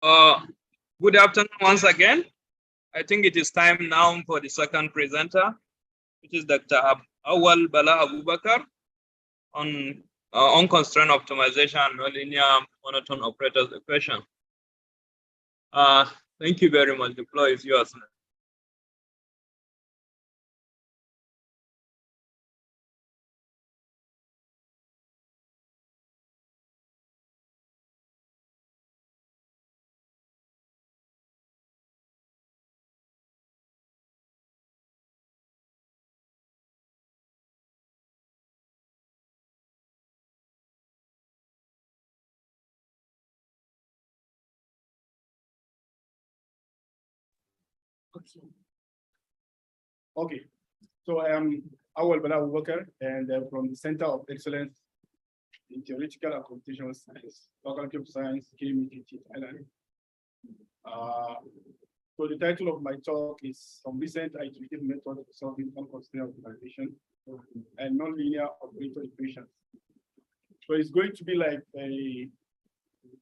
Uh, Good afternoon once again. I think it is time now for the second presenter, which is Dr. Auwal Bala Abubakar on unconstrained optimization and nonlinear monotone operators equation. Thank you very much. The floor is yours. Okay, so I am Auwal Bala Abubakar, and I'm from the Center of Excellence in Theoretical and Computational Science, Faculty of Science, KMIT, Thailand. So the title of my talk is Some Recent Iterative Methods of Solving Unconstrained Optimization and Nonlinear Operator Equations. So it's going to be like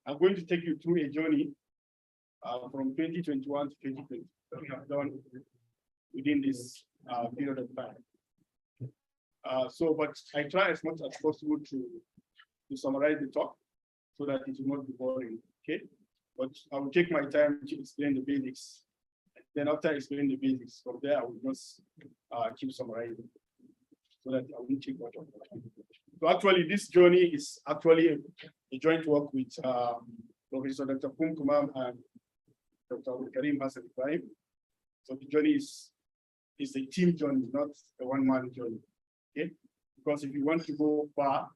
I'm going to take you through a journey from 2021 to 2020 that we have done within this period of time. But I try as much as possible to summarize the talk so that it will not be boring, okay? But I will take my time to explain the basics. Then after explaining the basics, from there I will just keep summarizing so that I won't take much of time. So actually, this journey is actually a joint work with Professor Dr. Kumkumam and Dr. Karim Hassan Ibrahim. So the journey is a team journey, not a one-man journey. Okay, because if you want to go far,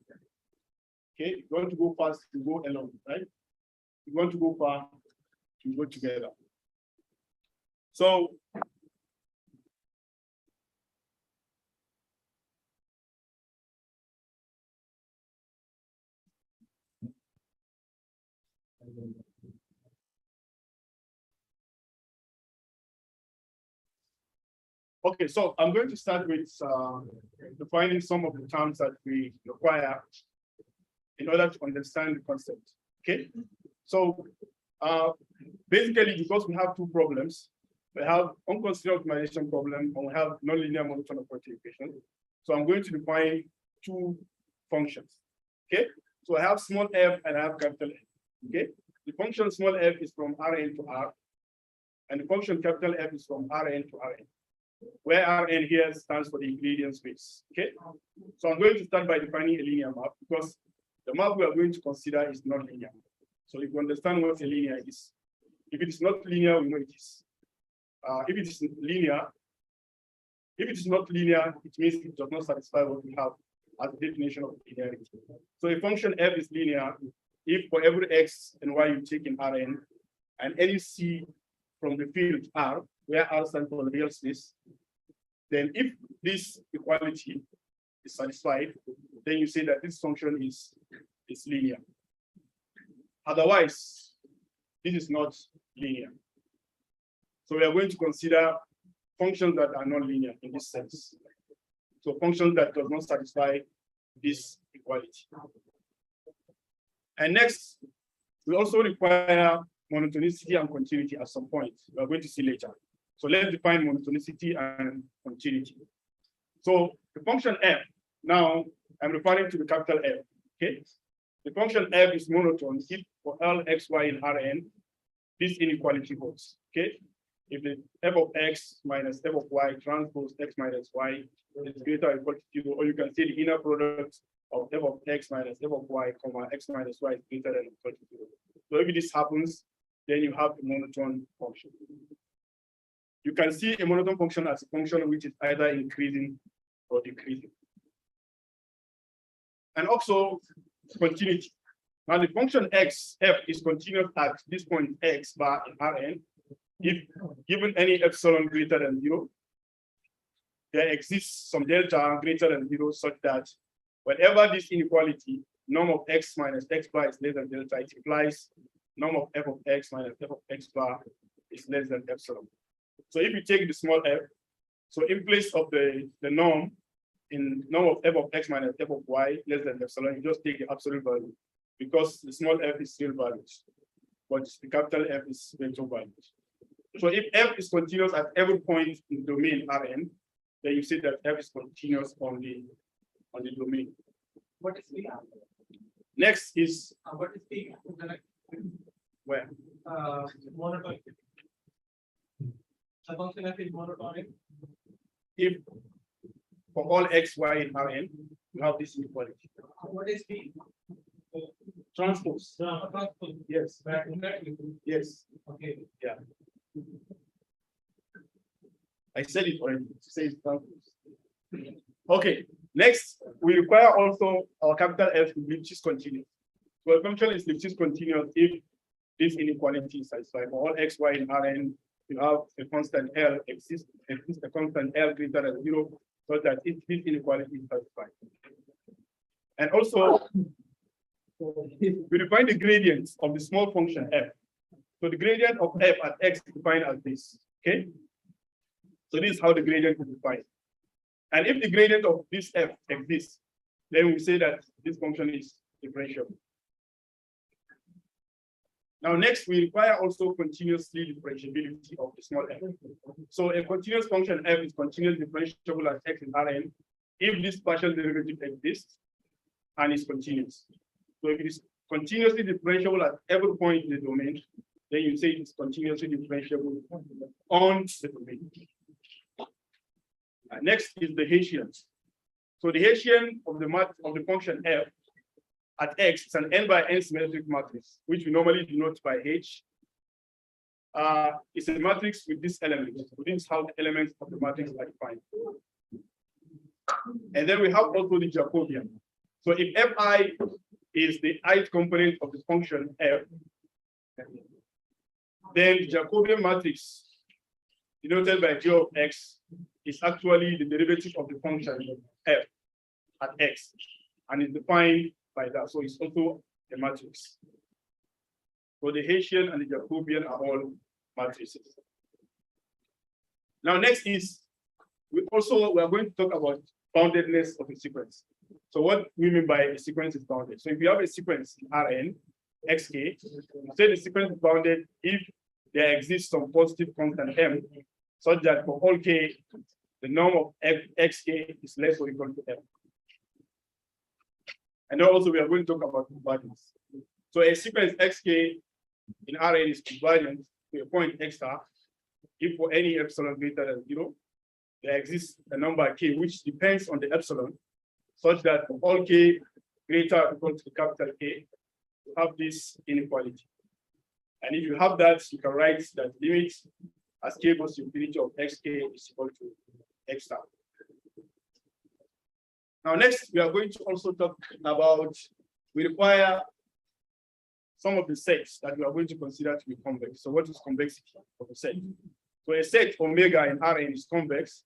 okay, if you want to go fast, you go alone, right? If you want to go far, you go together. So okay, so I'm going to start with defining some of the terms that we require in order to understand the concept. Okay, so basically, because we have two problems, we have unconstrained optimization problem and we have nonlinear monotone operator equation. So I'm going to define two functions. Okay, so I have small f and I have capital F. Okay, the function small f is from Rn to R, and the function capital F is from Rn to Rn, where Rn here stands for the ingredient space. Okay, so I'm going to start by defining a linear map because the map we are going to consider is not linear. So if you understand what a linear is, if it is not linear, we know it is. If it is linear, if it is not linear, it means it does not satisfy what we have as the definition of linearity. So a function f is linear if for every x and y you take in Rn, and any c from the field R, where R stands for the real space, then if this equality is satisfied, then you say that this function is linear. Otherwise, this is not linear. So we are going to consider functions that are not linear in this sense. So functions that does not satisfy this equality. And next, we also require monotonicity and continuity at some point. We are going to see later. So let's define monotonicity and continuity. So the function f, now I'm referring to the capital F, okay? The function f is monotone if for all x, y in Rn, this inequality holds, okay? If the f of x minus f of y transpose x minus y is greater or equal to 0, or you can say the inner product of f of x minus f of y, comma, x minus y is greater than or equal to 0. So if this happens, then you have a monotone function. You can see a monotone function as a function which is either increasing or decreasing. And also continuity. Now the function x, f is continuous at this point x bar in Rn. If given any epsilon greater than 0, there exists some delta greater than 0 such that whenever this inequality, norm of x minus x bar is less than delta, it implies norm of f of x minus f of x bar is less than epsilon. So if you take the small f, so in place of the norm, in norm of f of x minus f of y less than epsilon, you just take the absolute value because the small f is real values. but the capital F is vector value. So if F is continuous at every point in the domain Rn, then you say that F is continuous on the domain. What is the Next is what is the where? monotonic? The function F is monotonic. If for all x, y in Rn, you have this inequality. What is the Transpose. transpose? Yes. Yes. Okay. Yeah. I said it already. It says transpose. Okay. Next, we require also our capital F to be Lipschitz continuous. So a function is Lipschitz continuous if this inequality is satisfied. For all x, y in Rn, you have a constant L exists a constant L greater than 0, so that if this inequality is satisfied. And also, we define the gradient of the small function f. So the gradient of f at x is defined as this. Okay. So this is how the gradient is defined. And if the gradient of this f exists, then we say that this function is differentiable. Now, next, we require also continuously differentiability of the small f. So a continuous function f is continuously differentiable as x in Rn if this partial derivative exists and is continuous. So if it is continuously differentiable at every point in the domain, then you say it's continuously differentiable on the domain. Next is the Hessian. So the Hessian of the function f at x is an n by n symmetric matrix, which we normally denote by H. It's a matrix with this element. So this is how the elements of the matrix are defined. And then we have also the Jacobian. So if Fi is the ith component of the function f, then the Jacobian matrix denoted by J of x is actually the derivative of the function f at x, and is defined by that. So it's also a matrix. So the Hessian and the Jacobian are all matrices. Now, next is we are going to talk about boundedness of a sequence. So what we mean by a sequence is bounded. So if you have a sequence in Rn, xk, say the sequence is bounded if there exists some positive constant m, such that for all k, the norm of xk is less or equal to m. And then also we are going to talk about convergence. So a sequence xk in Rn is convergent to a point x star if for any epsilon greater than 0, there exists a number k which depends on the epsilon, such that for all k greater or equal to the capital K, you have this inequality. And if you have that, you can write that limit as k goes to infinity of xk is equal to x star. Now, next, we are going to also talk about, we require some of the sets that we are going to consider to be convex. So what is convexity of a set? So a set omega in Rn is convex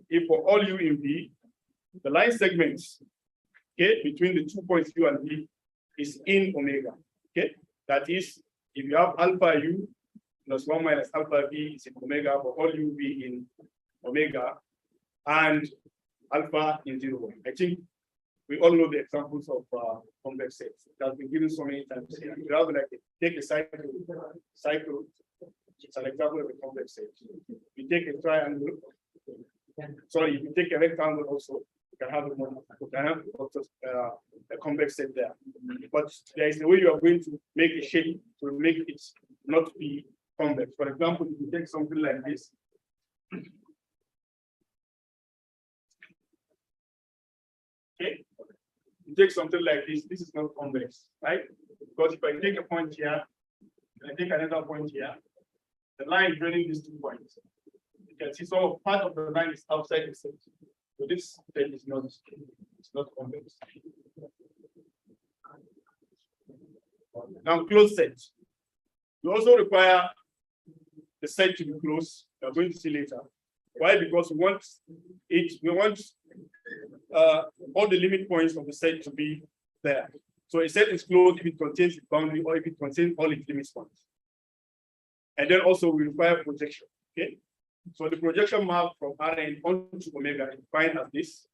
if for all u in V, the line segments, okay, between the 2 points u and V is in omega. Okay, that is, if you have alpha u plus 1 minus alpha v is in omega for all u v in omega, and alpha in 0, 1. I think we all know the examples of convex sets that have been given so many times here. You have like take a cycle, it's an example of a convex set. You take a triangle, sorry, if you take a rectangle also, you can have a convex set there. But there is a way you are going to make a shape to make it not be convex. For example, if you take something like this, okay, you take something like this is not convex, right? Because if I take a point here, and I take another point here, the line joining these 2 points, you can see some part of the line is outside the set. So this set is not convex. Now, closed set. You also require the set to be closed. We are going to see later. Why? Because we want all the limit points of the set to be there. So a set is closed if it contains its boundary or if it contains all its limit points. And then also we require projection. Okay. So the projection map from Rn onto omega is defined as this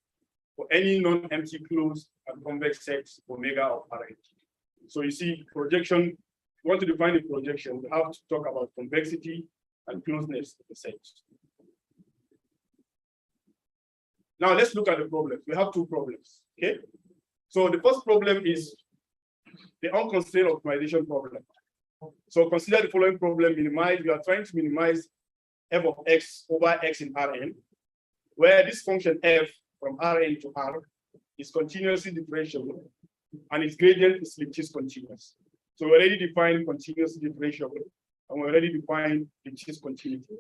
for any non-empty closed and convex sets omega of Rn. So you see projection we want to define a projection, we have to talk about convexity and closeness of the set. Now let's look at the problems. We have two problems. Okay. So the first problem is the unconstrained optimization problem. So consider the following problem: minimize. You are trying to minimize f of x over x in Rn, where this function f from Rn to R is continuously differentiable and its gradient is Lipschitz continuous. So we already defined continuous differentiable and we already defined Lipschitz continuity.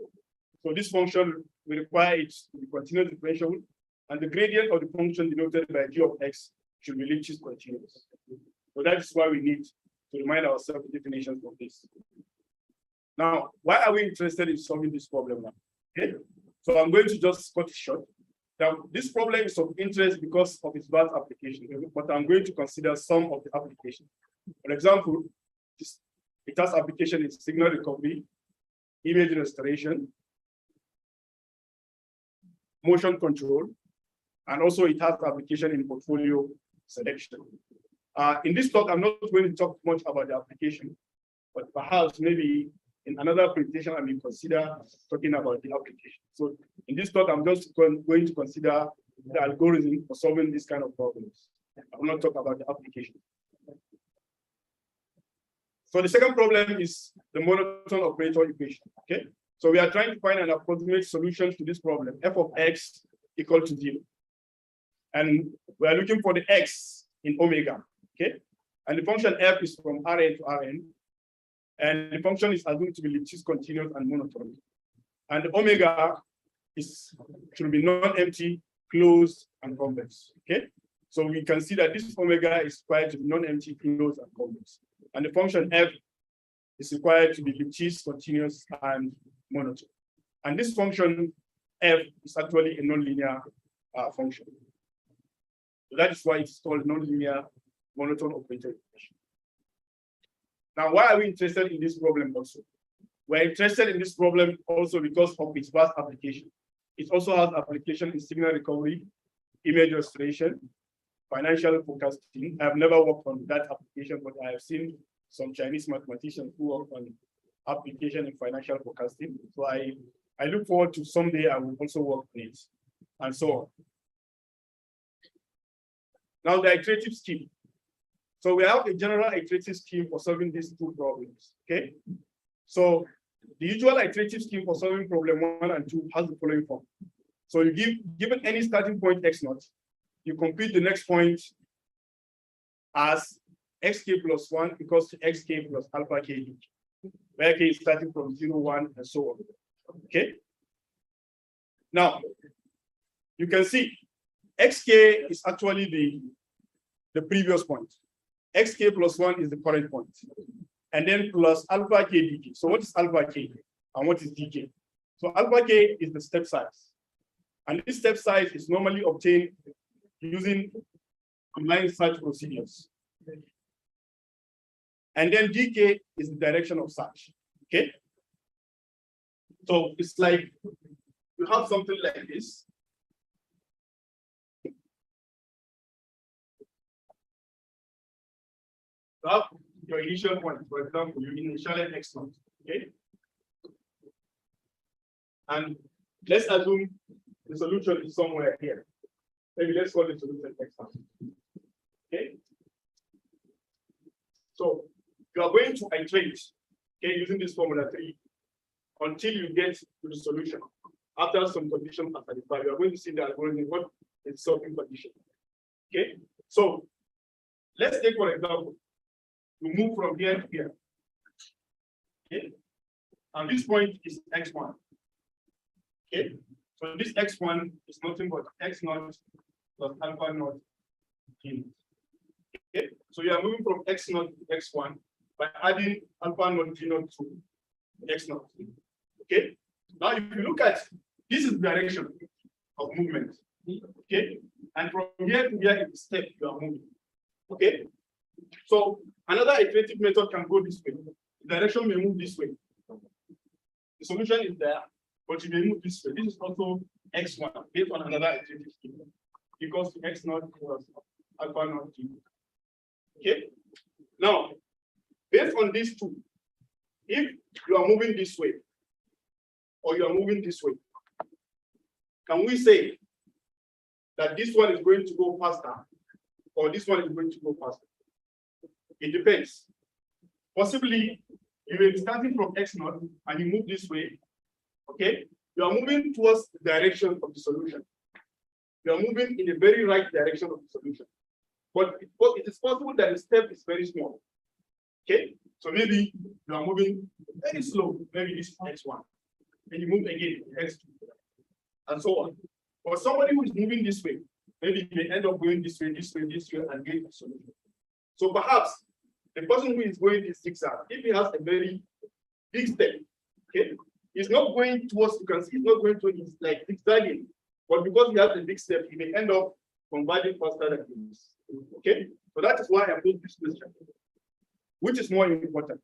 So this function will require it to be continuous differentiable, and the gradient of the function denoted by g of x should be Lipschitz continuous. So that is why we need to remind ourselves the definitions of this. Now, why are we interested in solving this problem now? Okay, so I'm going to just cut it short. Now, this problem is of interest because of its vast application, but I'm going to consider some of the applications. For example, it has application in signal recovery, image restoration, motion control, and also it has application in portfolio selection. In this talk, I'm not going to talk much about the application, but perhaps maybe in another presentation, I may consider talking about the application. So in this talk, I'm just going to consider the algorithm for solving this kind of problems. I will not talk about the application. So the second problem is the monotone operator equation. Okay, so we are trying to find an approximate solution to this problem: f of x equal to 0, and we are looking for the x in omega. Okay, and the function f is from Rn to Rn, and the function is assumed to be Lipschitz continuous and monotone, and the omega should be non-empty, closed, and convex. Okay, so we can see that this omega is required to be non-empty, closed, and convex, and the function f is required to be Lipschitz continuous and monotone, and this function f is actually a nonlinear function. So that is why it's called nonlinear monotone operator equation. Now, why are we interested in this problem also? We're interested in this problem also because of its vast application. It also has application in signal recovery, image restoration, financial forecasting. I've never worked on that application, but I have seen some Chinese mathematicians who work on application in financial forecasting. So I look forward to someday I will also work on it, and so on. Now, the iterative scheme. So we have a general iterative scheme for solving these two problems. Okay, so the usual iterative scheme for solving problem 1 and 2 has the following form. So you given any starting point x0, you compute the next point as xk plus 1 equals to xk plus alpha k, where k is starting from 0, 1, and so on. Okay. Now you can see xk is actually the previous point. Xk plus 1 is the current point, and then plus alpha k dk. So what is alpha k and what is dk? So alpha k is the step size, and this step size is normally obtained using combined search procedures. And then dk is the direction of search. Okay, so it's like you have something like this. You have your initial point, for example, you initialize x0, okay? And let's assume the solution is somewhere here. Maybe let's call the solution x0. Okay? So you are going to iterate, okay, using this formula 3 until you get to the solution. After some conditions are satisfied, you are going to see the algorithm, what is solving condition. Okay? So let's take, for example, we move from here to here. Okay, and this point is x1. Okay, so this x1 is nothing but x0 plus alpha naught t. Okay, so you are moving from x0 to x1 by adding alpha naught t naught to x0. Okay, now if you look at this is the direction of movement. Okay, and from here to here is the step you are moving. Okay, so another iterative method can go this way. The direction may move this way. The solution is there, but it may move this way. This is also x1 based on another iterative scheme. Equals to x0 plus alpha naught t. Okay. Now, Based on these two, if you are moving this way, or you are moving this way, can we say that this one is going to go faster, or this one is going to go faster? It depends. Possibly, you may be starting from x0 and you move this way, okay? You are moving towards the direction of the solution. You are moving in the very right direction of the solution. But it is possible that the step is very small, okay? So maybe you are moving very slow, maybe this is x1, and you move again, x2, and so on. For somebody who is moving this way, maybe they end up going this way, this way, this way, and getting the solution. So perhaps the person who is going this zigzag, if he has a very big step, okay, he's not going towards, you can see he's not going to, he's like zigzagging, but because he has a big step, he may end up converging faster than this. Okay, so that is why I put this question. Which is more important?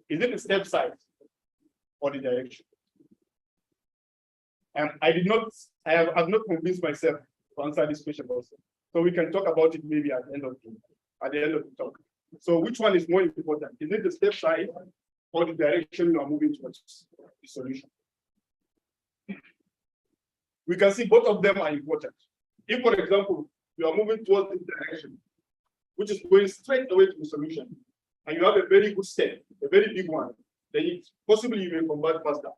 Is it the step size or the direction? And I have not convinced myself to answer this question also. So we can talk about it maybe at the end of the talk. So which one is more important? Is it the step size or the direction you are moving towards the solution? We can see both of them are important. If, for example, you are moving towards this direction, which is going straight away to the solution, and you have a very good step, a very big one, then possibly you may convert faster.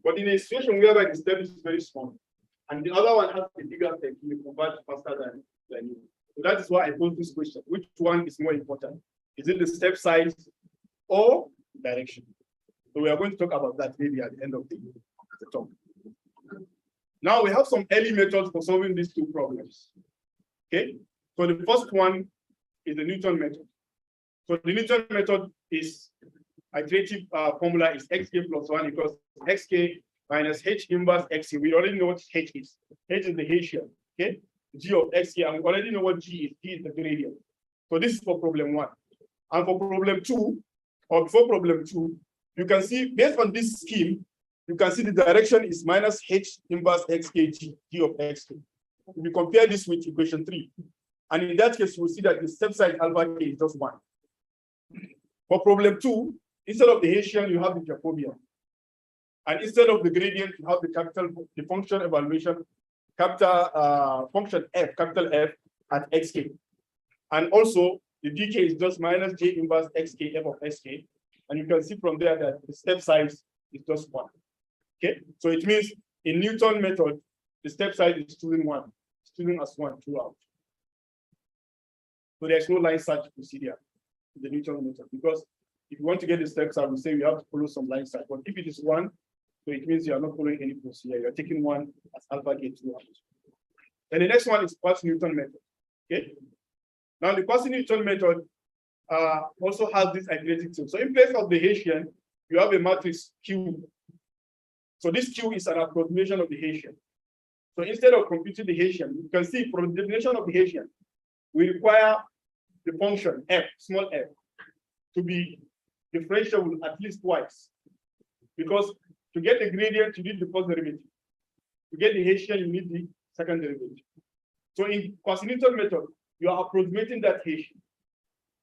But in a situation where the step is very small, and the other one has a bigger step, you may convert faster than you. So that is why I posed this question. Which one is more important? Is it the step size or direction? So we are going to talk about that maybe at the end of the talk. Now we have some early methods for solving these two problems. Okay, so the first one is the Newton method. So the Newton method is iterative formula is xk plus 1 equals xk minus h inverse xk. We already know what h is. H is the Hessian. Okay, g of xk, and we already know what g is. G is the gradient. So this is for problem 1. And for problem 2, or before problem 2, you can see based on this scheme, you can see the direction is minus h inverse xk g of xk. If you compare this with equation 3, and in that case, you will see that the step size alpha k is just 1. For problem 2, instead of the Hessian, you have the Jacobian. And instead of the gradient, you have the function evaluation, function f, capital F at xk. And also, the dk is just minus j inverse xk f of sk. And you can see from there that the step size is just 1. Okay, so it means in Newton method, the step size is choosing 1, choosing as 1 throughout. So there's no line search procedure in the Newton method, because if you want to get the steps, I will say you have to follow some line search. But if it is 1, so it means you are not following any procedure. You are taking 1 as alpha k throughout. And the next one is Quasi-Newton method. Okay. Now the Quasi-Newton method also has this iterative thing. So in place of the Hessian, you have a matrix Q. So this Q is an approximation of the Hessian. So instead of computing the Hessian, you can see from the definition of the Hessian, we require the function f, small f, to be differentiable at least twice. Because to get the gradient, you need the first derivative. To get the Hessian, you need the second derivative. So in Quasi-Newton method, you are approximating that Hessian.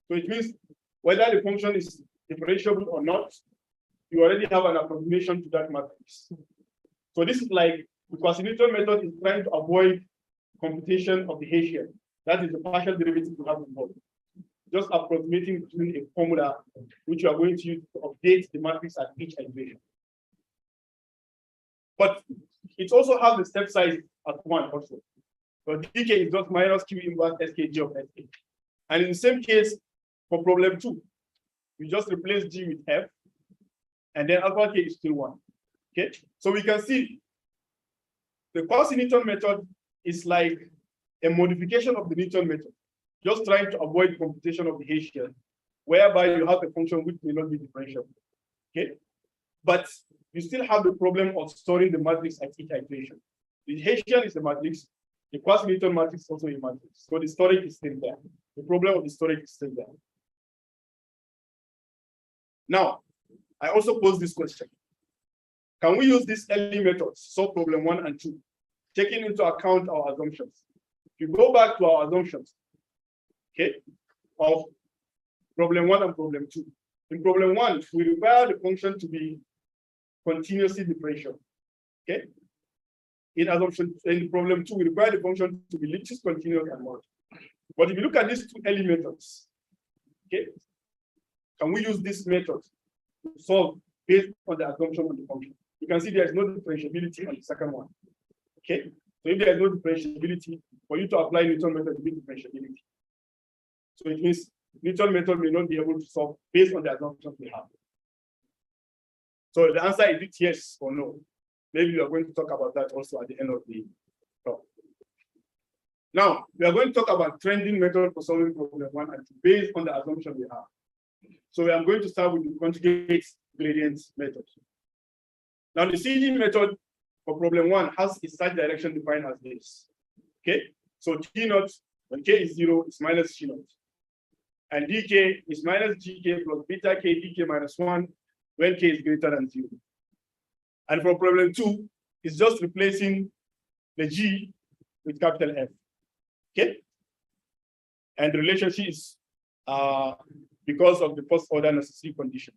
So it means whether the function is differentiable or not, you already have an approximation to that matrix. So this is like the Quasi-Newton method is trying to avoid computation of the Hessian. That is the partial derivative you have involved. Just approximating between a formula which you are going to use to update the matrix at each iteration. But it also has the step size at 1 also. So dk is just minus q inverse skg of sk. And in the same case, for problem 2, we just replace g with f, and then alpha k is still 1. Okay, so we can see the Quasi-Newton method is like a modification of the Newton method, just trying to avoid computation of the Hessian, whereby you have a function which may not be differentiable. Okay, but you still have the problem of storing the matrix at each iteration. The Hessian is a matrix, the Quasi-Newton matrix is also a matrix, so the storage is still there. The problem of the storage is still there. Now, I also pose this question. Can we use these early methods to solve problem 1 and 2, taking into account our assumptions? If you go back to our assumptions, okay, of problem 1 and problem 2, In problem 1, we require the function to be continuously differentiable. Okay. In problem 2, we require the function to be Lipschitz continuous and mod. But if you look at these two early methods, okay, can we use this method to solve based on the assumption of the function? You can see there is no differentiability on the second one. Okay, so if there is no differentiability, for you to apply Newton method, you need differentiability. So it means Newton method may not be able to solve based on the assumptions we have. So the answer is it yes or no. Maybe we are going to talk about that also at the end of the talk. Now, we are going to talk about trending method for solving problem 1 and 2 based on the assumption we have. So I'm going to start with the conjugate gradient method. Now, the CD method for problem 1 has its search direction defined as this. Okay, so G naught, when K is 0, is minus G naught. And dk is minus gk plus beta k dk minus 1 when k is greater than 0. And for problem 2, it's just replacing the G with capital F. Okay? And the relationship is because of the first order necessary condition.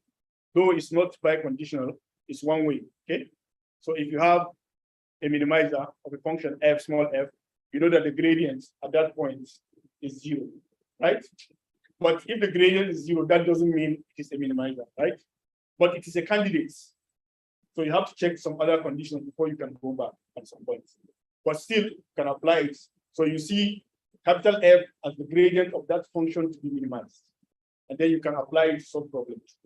Though it's not biconditional, it's one way. Okay? So if you have a minimizer of a function f, small f, you know that the gradient at that point is 0, right? But if the gradient is 0, that doesn't mean it is a minimizer, right? But it is a candidate. So you have to check some other conditions before you can go back at some point. But still, you can apply it. So you see capital F as the gradient of that function to be minimized. And then you can apply it to solve problems.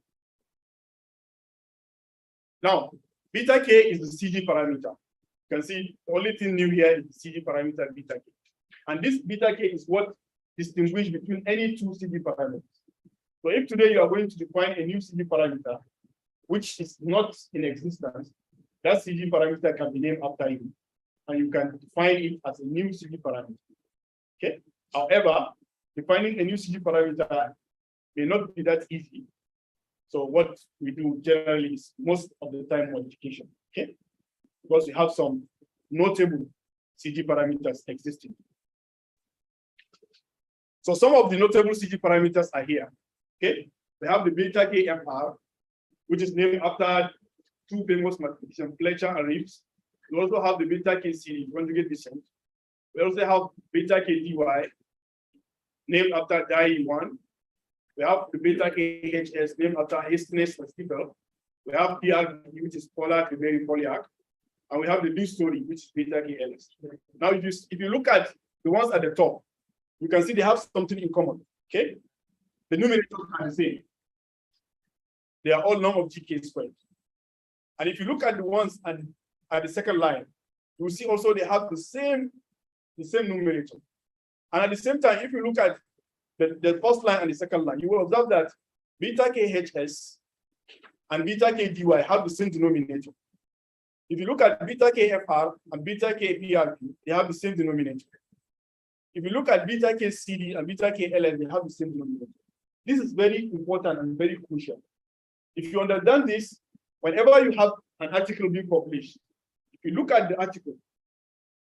Now, beta k is the CG parameter. You can see the only thing new here is the CG parameter beta k. And this beta k is what distinguishes between any two CG parameters. So if today you are going to define a new CG parameter, which is not in existence, that CG parameter can be named after you. And you can define it as a new CG parameter. Okay. However, defining a new CG parameter may not be that easy. So what we do generally is most of the time modification. Okay. Because we have some notable CG parameters existing. So some of the notable CG parameters are here. Okay. We have the beta KMR, which is named after two famous mathematicians, Fletcher and Reeves. We also have the beta KC, conjugate descent. We also have beta KDY, named after Dye1. We have the beta KHS, named after Hastings and Stiefel. We have PRP, which is Pollard, Berry, Polyak. And we have the new story, which is beta KLS. Now, if you look at the ones at the top, you can see they have something in common. Okay? The numerators are the same. They are all norm of GK squared. And if you look at the ones at the second line, you will see also they have the same numerator. And at the same time, if you look at the first line and the second line, you will observe that beta KHS and beta KDY have the same denominator. If you look at beta KFR and beta KPRP, they have the same denominator. If you look at beta KCD and beta KLN, they have the same denominator. This is very important and very crucial. If you understand this, whenever you have an article being published, if you look at the article,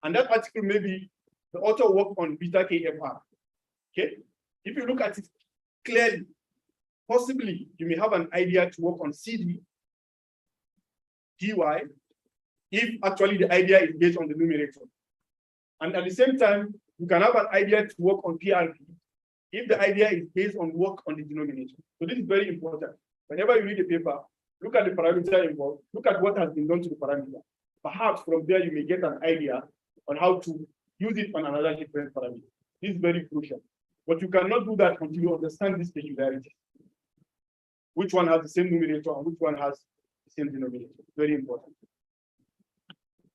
and that article maybe the author worked on beta KFR, okay? If you look at it clearly, possibly you may have an idea to work on CD, DY, if actually the idea is based on the numerator. And at the same time, you can have an idea to work on PRP if the idea is based on work on the denominator. So this is very important. Whenever you read a paper, look at the parameter involved, look at what has been done to the parameter. Perhaps from there you may get an idea on how to use it on another different parameter. This is very crucial. But you cannot do that until you understand this peculiarity. Which one has the same numerator and which one has the same denominator. Very important.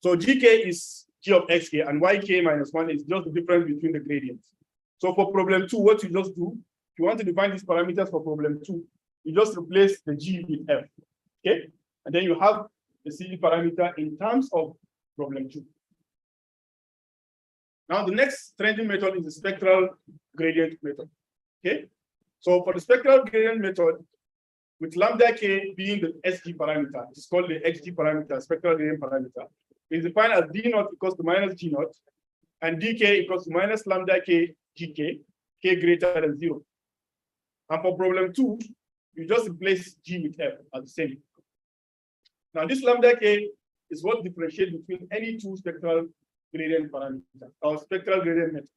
So GK is G of XK and YK minus 1 is just the difference between the gradients. So for problem 2, what you just do, if you want to define these parameters for problem 2, you just replace the G with F. Okay? And then you have the CD parameter in terms of problem 2. Now the next trending method is the spectral gradient method. Okay? So for the spectral gradient method, with lambda k being the SG parameter, it's called the XG parameter, spectral gradient parameter. Is defined as D naught equals to minus G naught, and DK equals to minus lambda K GK, K greater than 0. And for problem 2, you just replace G with F as the same. Now this lambda K is what differentiates between any two spectral gradient parameters or spectral gradient method.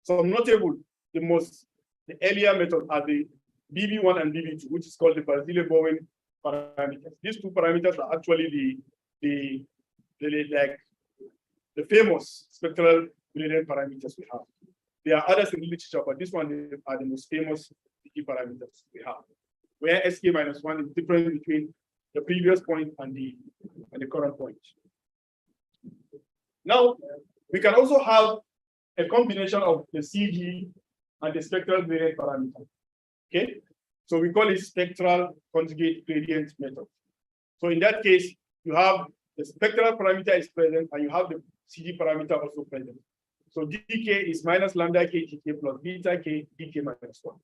So notable, the earlier method are the BB1 and BB2, which is called the Basile-Bowen parameters. These two parameters are actually the famous spectral gradient parameters we have. There are others in the literature, but this one are the most famous parameters we have, where SK minus 1 is different between the previous point and the current point. Now, we can also have a combination of the CG and the spectral gradient parameter. Okay, so we call it spectral conjugate gradient method. So in that case, you have the spectral parameter is present and you have the CG parameter also present. So dk is minus lambda k dk plus beta k dk minus 1.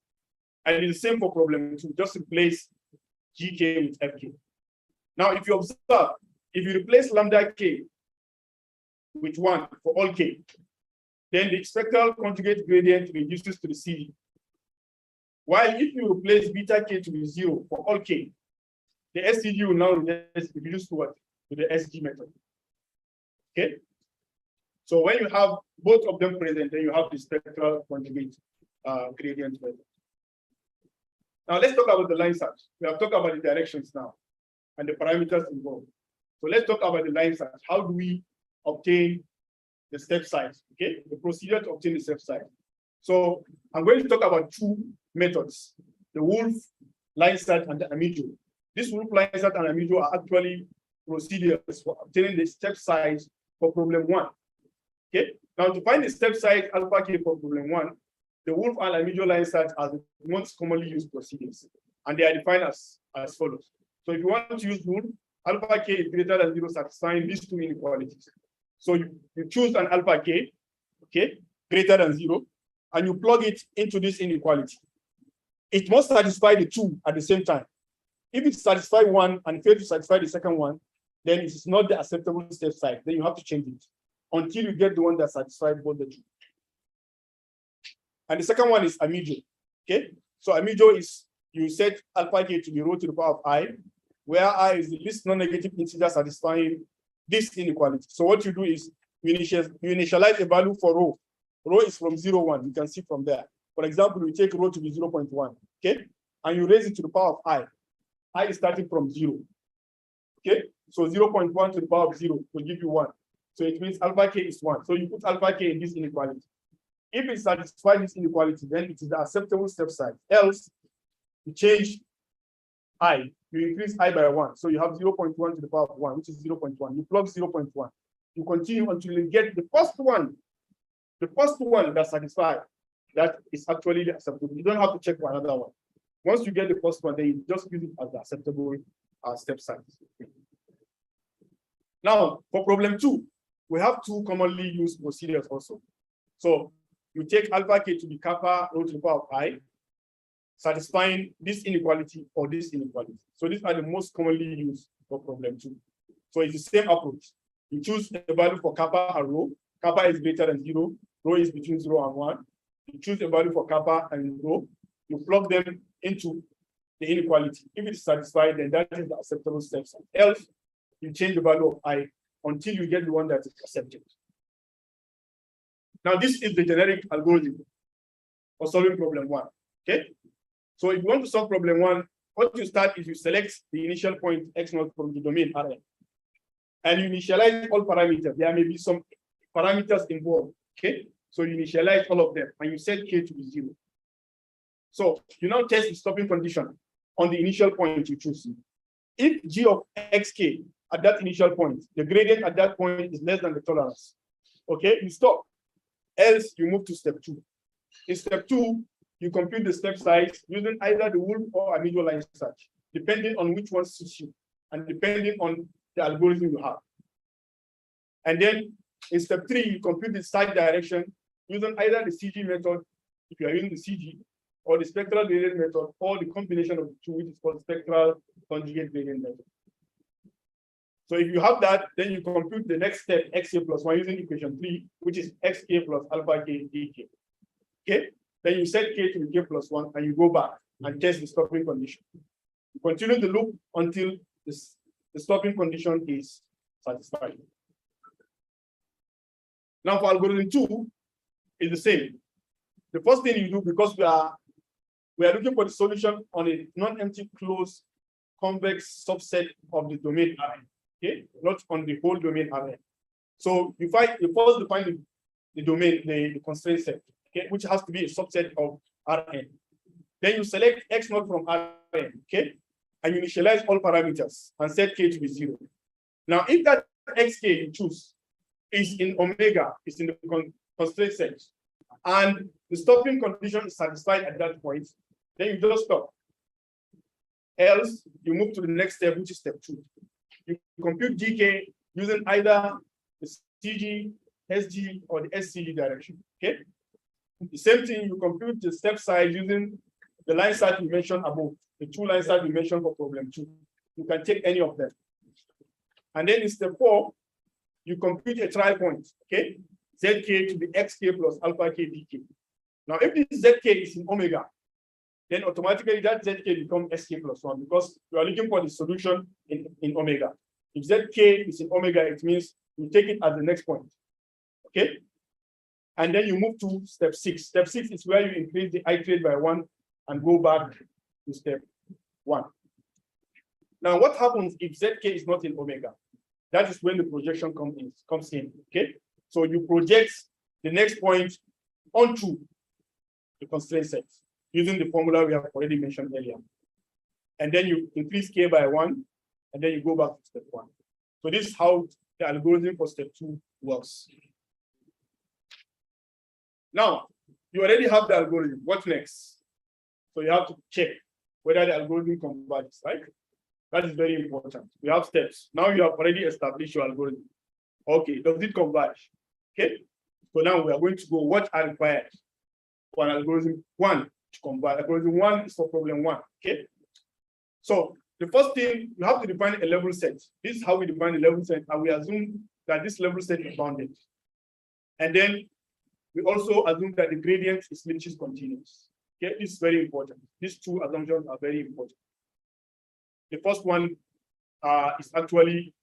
And it's the same for problem 2, just replace gk with fk. Now, if you observe, if you replace lambda k with 1 for all k, then the spectral conjugate gradient reduces to the CG. While if you replace beta k to be 0 for all k, the SCG will now reduce to what? To the SG method. Okay? So when you have both of them present, then you have the spectral conjugate gradient method. Now let's talk about the line search. We have talked about the directions now and the parameters involved. So let's talk about the line search. How do we obtain the step size? Okay, the procedure to obtain the step size. So I'm going to talk about two methods: the Wolf line search and the Amijo. This Wolf line search and Amijo are actually procedures for obtaining the step size for problem 1. Okay, now to find the step size alpha k for problem 1, the Wolf and Amijo line search are the most commonly used procedures, and they are defined as follows. So if you want to use Wolf, alpha k is greater than 0, satisfying these two inequalities. So you choose an alpha k, okay, greater than 0, and you plug it into this inequality. It must satisfy the two at the same time. If it satisfies one and fails to satisfy the second one, then it is not the acceptable step size. Then you have to change it until you get the one that satisfies both the two. And the second one is Amijo. Okay, so Amijo is you set alpha k to be rho to the power of I, where I is the least non-negative integer satisfying this inequality. So what you do is you initialize a value for rho. Rho is from 0, 1. You can see from there. For example, you take rho to be 0.1, okay? And you raise it to the power of I. I is starting from 0, okay? So 0.1 to the power of 0 will give you 1. So it means alpha k is 1. So you put alpha k in this inequality. If it satisfies this inequality, then it is the acceptable step size. Else, you change I. You increase I by 1. So you have 0.1 to the power of 1, which is 0.1. You plug 0.1. You continue until you get the first one. The first one that satisfies, that is actually the acceptable. You don't have to check for another one. Once you get the first one, then you just use it as the acceptable step size. Now, for problem 2, we have two commonly used procedures also. So you take alpha k to be kappa rho to the power of I, satisfying this inequality or this inequality. So these are the most commonly used for problem 2. So it's the same approach. You choose a value for kappa and rho. Kappa is greater than 0. Rho is between 0 and 1. You choose a value for kappa and rho. You plug them into the inequality. If it is satisfied, then that is the acceptable step size. Else, you change the value of I until you get the one that is accepted. Now, this is the generic algorithm for solving problem 1. Okay? So if you want to solve problem 1, what you start is you select the initial point x0 from the domain Rn. And you initialize all parameters. There may be some parameters involved. Okay? So you initialize all of them and you set k to be 0. So you now test the stopping condition on the initial point you choose. If g of xk at that initial point, the gradient at that point is less than the tolerance, okay, you stop. Else you move to step 2. In step 2, you compute the step size using either the Wolf or Amijo line search, depending on which one suits you and depending on the algorithm you have. And then in step 3, you compute the side direction using either the CG method, if you are using the CG, or the spectral gradient method, or the combination of the two, which is called spectral conjugate gradient method. So if you have that, then you compute the next step, xk plus 1, using equation 3, which is xk plus alpha k dk. Okay? Then you set K to be K plus 1, and you go back and test the stopping condition. You continue the loop until the stopping condition is satisfied. Now for algorithm 2, it's the same. The first thing you do, because we are looking for the solution on a non-empty closed convex subset of the domain Rn, okay, not on the whole domain Rn. So you first define the domain, the constraint set, okay, which has to be a subset of Rn. Then you select x0 from Rn, okay, and you initialize all parameters and set K to be 0. Now, if that xk you choose is in omega, is in the constraint set, and the stopping condition is satisfied at that point, then you just stop. Else, you move to the next step, which is step 2. You compute dk using either the CG, SG, or the SCG direction. Okay. The same thing, you compute the step size using the line size we mentioned above, the 2 line size we mentioned for problem 2. You can take any of them. And then in step 4, you compute a trial point, okay? Zk to be xk plus alpha k dk. Now, if this zk is in omega, then automatically that zk becomes sk plus 1 because we are looking for the solution in omega. If zk is in omega, it means you take it as the next point, okay? And then you move to step 6. Step 6 is where you increase the iterate by 1 and go back to step 1. Now, what happens if zk is not in omega? That is when the projection comes in, okay? So you project the next point onto the constraint set using the formula we have already mentioned earlier. And then you increase k by 1, and then you go back to step 1. So this is how the algorithm for step 2 works. Now, you already have the algorithm. What next? So you have to check whether the algorithm converges, right? That is very important. We have steps. Now you have already established your algorithm. Okay, does it converge? Okay. So now we are going to go what are required for an algorithm 1 to converge. Algorithm 1 is for problem 1. Okay. So the first thing, you have to define a level set. This is how we define a level set, and we assume that this level set is bounded. And then we also assume that the gradient is Lynch's continuous. Okay, this is very important. These 2 assumptions are very important. The first one is actually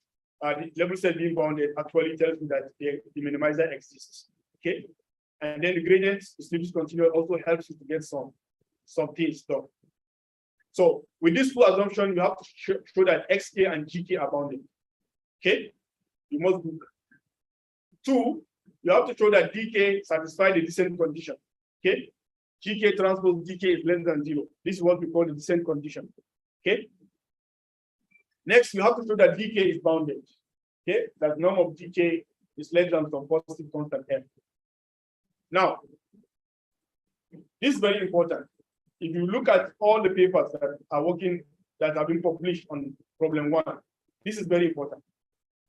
the level set being bounded actually tells me that the minimizer exists. Okay, and then the gradient is Lynch's continuous also helps you to get some things done. So with this 2 assumptions, you have to show that xk and gk are bounded. Okay, you must do that. 2, you have to show that dk satisfies the descent condition. Okay, gk transpose dk is less than 0. This is what we call the descent condition. Okay. Next, you have to show that dk is bounded. Okay, that norm of dk is less than some positive constant m. Now, this is very important. If you look at all the papers that have been published on problem 1, this is very important.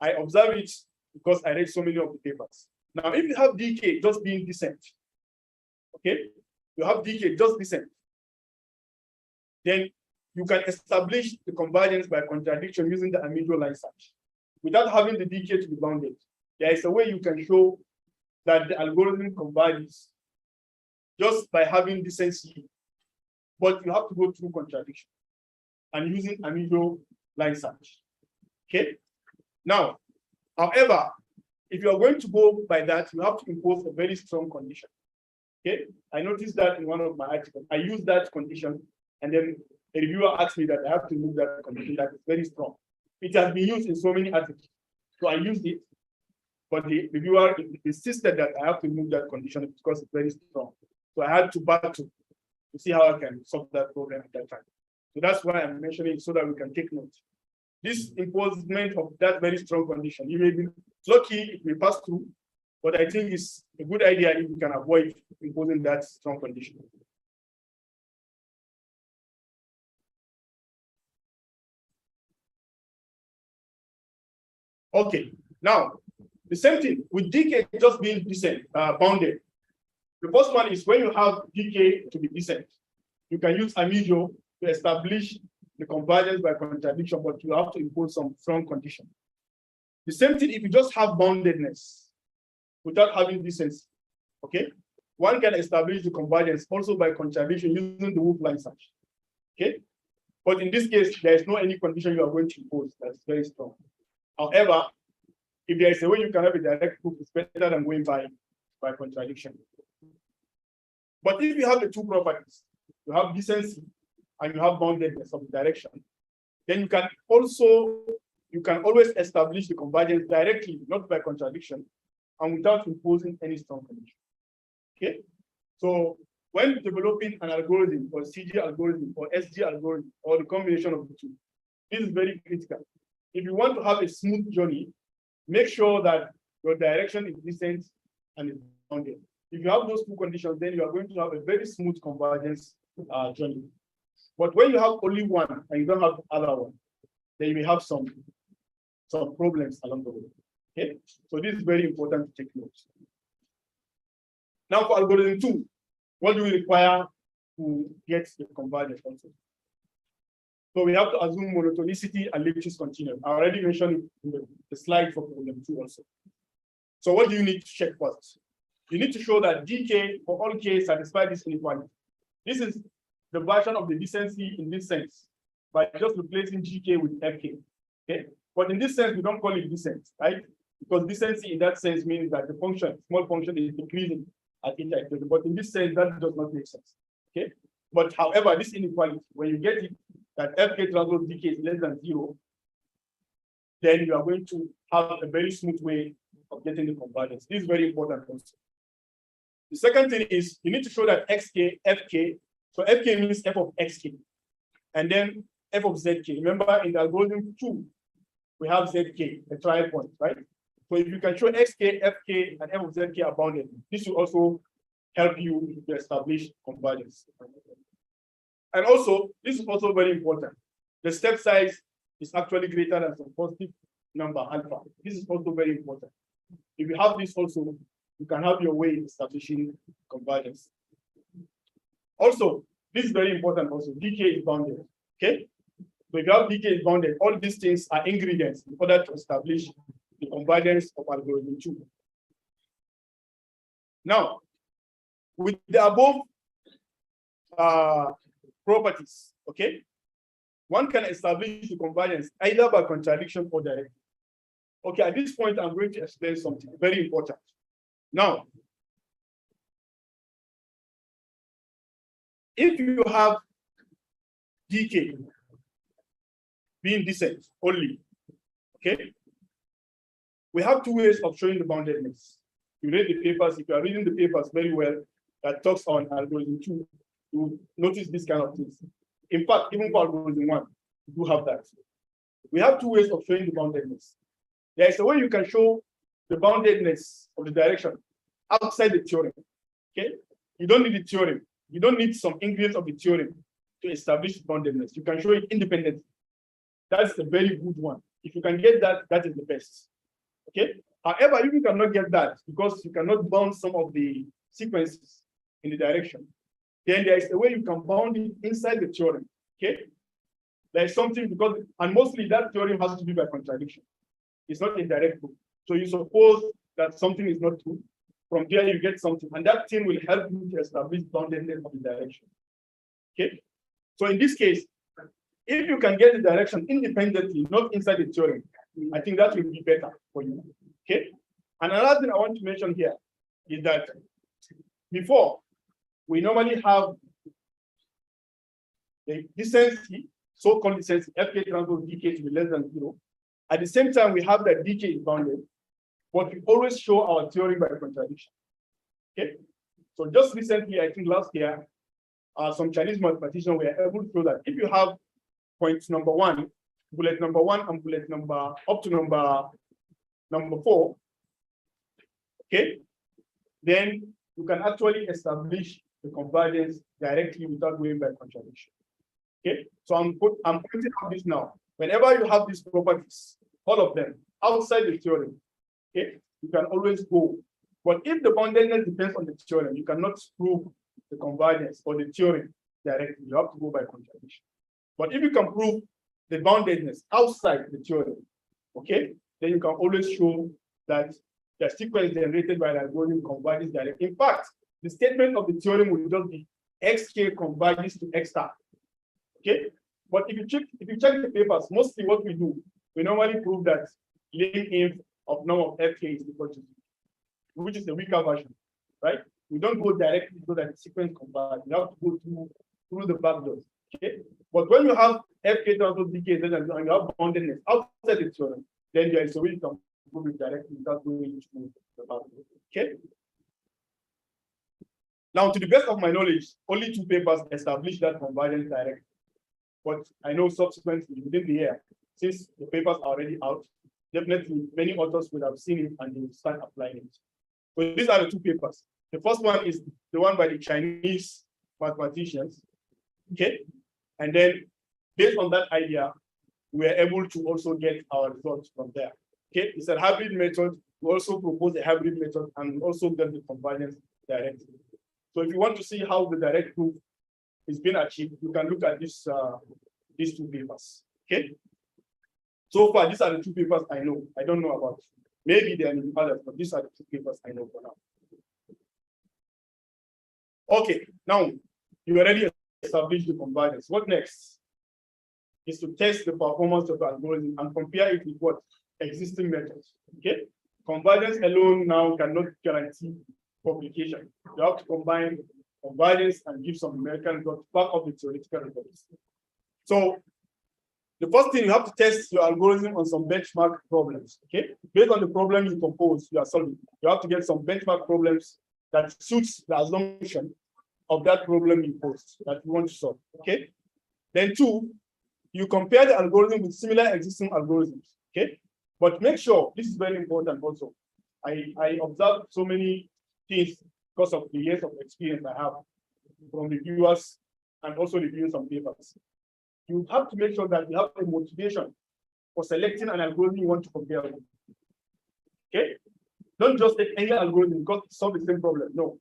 I observe it because I read so many of the papers. Now, if you have dk just being descent, okay, you have dk just descent, then you can establish the convergence by contradiction using the Amido line search. Without having the dk to be bounded, there is a way you can show that the algorithm converges just by having descent C. But you have to go through contradiction and using Amido line search. Okay. Now, however, if you are going to go by that, you have to impose a very strong condition. Okay. I noticed that in one of my articles. I used that condition, and then a reviewer asked me that I have to move that condition that is very strong. It has been used in so many articles. So I used it, but the reviewer insisted that I have to move that condition because it's very strong. So I had to battle to see how I can solve that problem at that time. So that's why I'm mentioning it so that we can take note. This imposition of that very strong condition, you may be lucky it may pass through, but I think it's a good idea if we can avoid imposing that strong condition. Okay, now the same thing with dk just being descent, bounded. The first one is when you have dk to be descent, you can use Amido to establish the convergence by contradiction, but you have to impose some strong condition. The same thing if you just have boundedness without having decency. Okay, one can establish the convergence also by contradiction using the Wolf line search. Okay, but in this case, there is no any condition you are going to impose that's very strong. However, if there is a way you can have a direct proof, it's better than going by contradiction. But if you have the two properties, you have decency and you have boundedness of the direction, then you can always establish the convergence directly, not by contradiction, and without imposing any strong condition. Okay, so when developing an algorithm or CG algorithm or SG algorithm or the combination of the two, this is very critical. If you want to have a smooth journey, make sure that your direction is decent and is bounded. If you have those two conditions, then you are going to have a very smooth convergence journey. But when you have only one and you don't have the other one, then you may have some problems along the way. Okay, so this is very important to take note. Now for algorithm 2, what do we require to get the convergence also? So we have to assume monotonicity and Lipschitz continuum. I already mentioned it in the slide for problem 2 also. So what do you need to check first? You need to show that dk for all k satisfy this inequality. This is the version of the decency in this sense, by just replacing gk with fk. Okay, but in this sense, we don't call it decent, right? Because decency in that sense means that the function, small function, is decreasing at each iteration. But in this sense, that does not make sense. Okay, but however, this inequality, when you get it, that fk transpose dk is less than 0, then you are going to have a very smooth way of getting the convergence. This is very important also. The second thing is you need to show that xk, fk, so fk means f of xk, and then f of zk. Remember in the algorithm 2, we have zk, a trial point, right? So if you can show xk, fk, and f of zk are bounded, this will also help you to establish convergence. And also, this is also very important. The step size is actually greater than some positive number alpha. This is also very important. If you have this also, you can have your way in establishing convergence. Also, this is very important also, dk is bounded, okay? So if you have dk is bounded, all these things are ingredients in order to establish the convergence of algorithm 2. Now, with the above properties, okay, one can establish the convergence either by contradiction or directly. Okay, at this point, I'm going to explain something very important. Now, if you have dk being decent only, okay, we have two ways of showing the boundedness. You read the papers, if you are reading the papers very well, that talks on algorithm 2, you notice this kind of things. In fact, even for algorithm 1, you do have that. We have two ways of showing the boundedness. There is a way you can show the boundedness of the direction outside the theorem. Okay, you don't need the theorem. You don't need some ingredients of the theorem to establish boundedness. You can show it independently. That's a very good one. If you can get that, that is the best. Okay. However, if you cannot get that because you cannot bound some of the sequences in the direction, then there is a way you can bound it inside the theorem. Okay. There is something because, and mostly that theorem has to be by contradiction. It's not a direct proof. So you suppose that something is not true. From there, you get something, and that thing will help you to establish boundedness of the direction. Okay. So in this case, if you can get the direction independently, not inside the theorem, I think that will be better for you. Okay. And another thing I want to mention here is that before, we normally have the decency, so-called decency, fk transpose dk to be less than 0. At the same time, we have that dk is bounded, but we always show our theory by contradiction. Okay. So just recently, I think last year, some Chinese mathematicians were able to show that if you have point number 1, bullet number 1, and bullet number up to number 4, okay, then you can actually establish the convergence directly without going by contradiction. Okay, so I'm pointing out this now. Whenever you have these properties, all of them outside the theorem, okay, you can always go. But if the boundedness depends on the theorem, you cannot prove the convergence or the theorem directly. You have to go by contradiction. But if you can prove the boundedness outside the theorem, okay, then you can always show that the sequence generated by the algorithm converges directly. In fact, the statement of the theorem will just be xk converges to x star. Okay, but if you check the papers, mostly what we do, we normally prove that link inf of norm of fk is equal to 0, which is the weaker version, right? We don't go directly so that the sequence converges. You have to go through the back doors. Okay, but when you have fk transpose dk and you have boundedness outside the theorem, then there is a way you can prove it directly without going into the back door. Okay. Now, to the best of my knowledge, only 2 papers establish that convergence directly. But I know subsequently within the year, since the papers are already out, definitely many authors would have seen it and they will start applying it. So these are the 2 papers. The first one is the one by the Chinese mathematicians. Okay. And then based on that idea, we are able to also get our results from there. Okay. It's a hybrid method. We also propose a hybrid method and also get the convergence directly. So if you want to see how the direct proof is being achieved, you can look at this, these 2 papers. Okay. So far, these are the 2 papers I know. I don't know about. Maybe there are others, but these are the 2 papers I know for now. Okay. Now you already established the convergence. What next? Is to test the performance of the algorithm and compare it with what existing methods. Okay. Convergence alone now cannot guarantee publication. You have to combine convergence and give some numerical results back of the theoretical results. So the first thing, you have to test your algorithm on some benchmark problems. Okay, based on the problem you compose, you are solving. You have to get some benchmark problems that suits the assumption of that problem you post that you want to solve. Okay, then 2, you compare the algorithm with similar existing algorithms. Okay, but make sure this is very important also. I observed so many things because of the years of experience I have from reviewers and also reviewing some papers. You have to make sure that you have a motivation for selecting an algorithm you want to compare with. Okay? Don't just take any algorithm because it solves the same problem. No.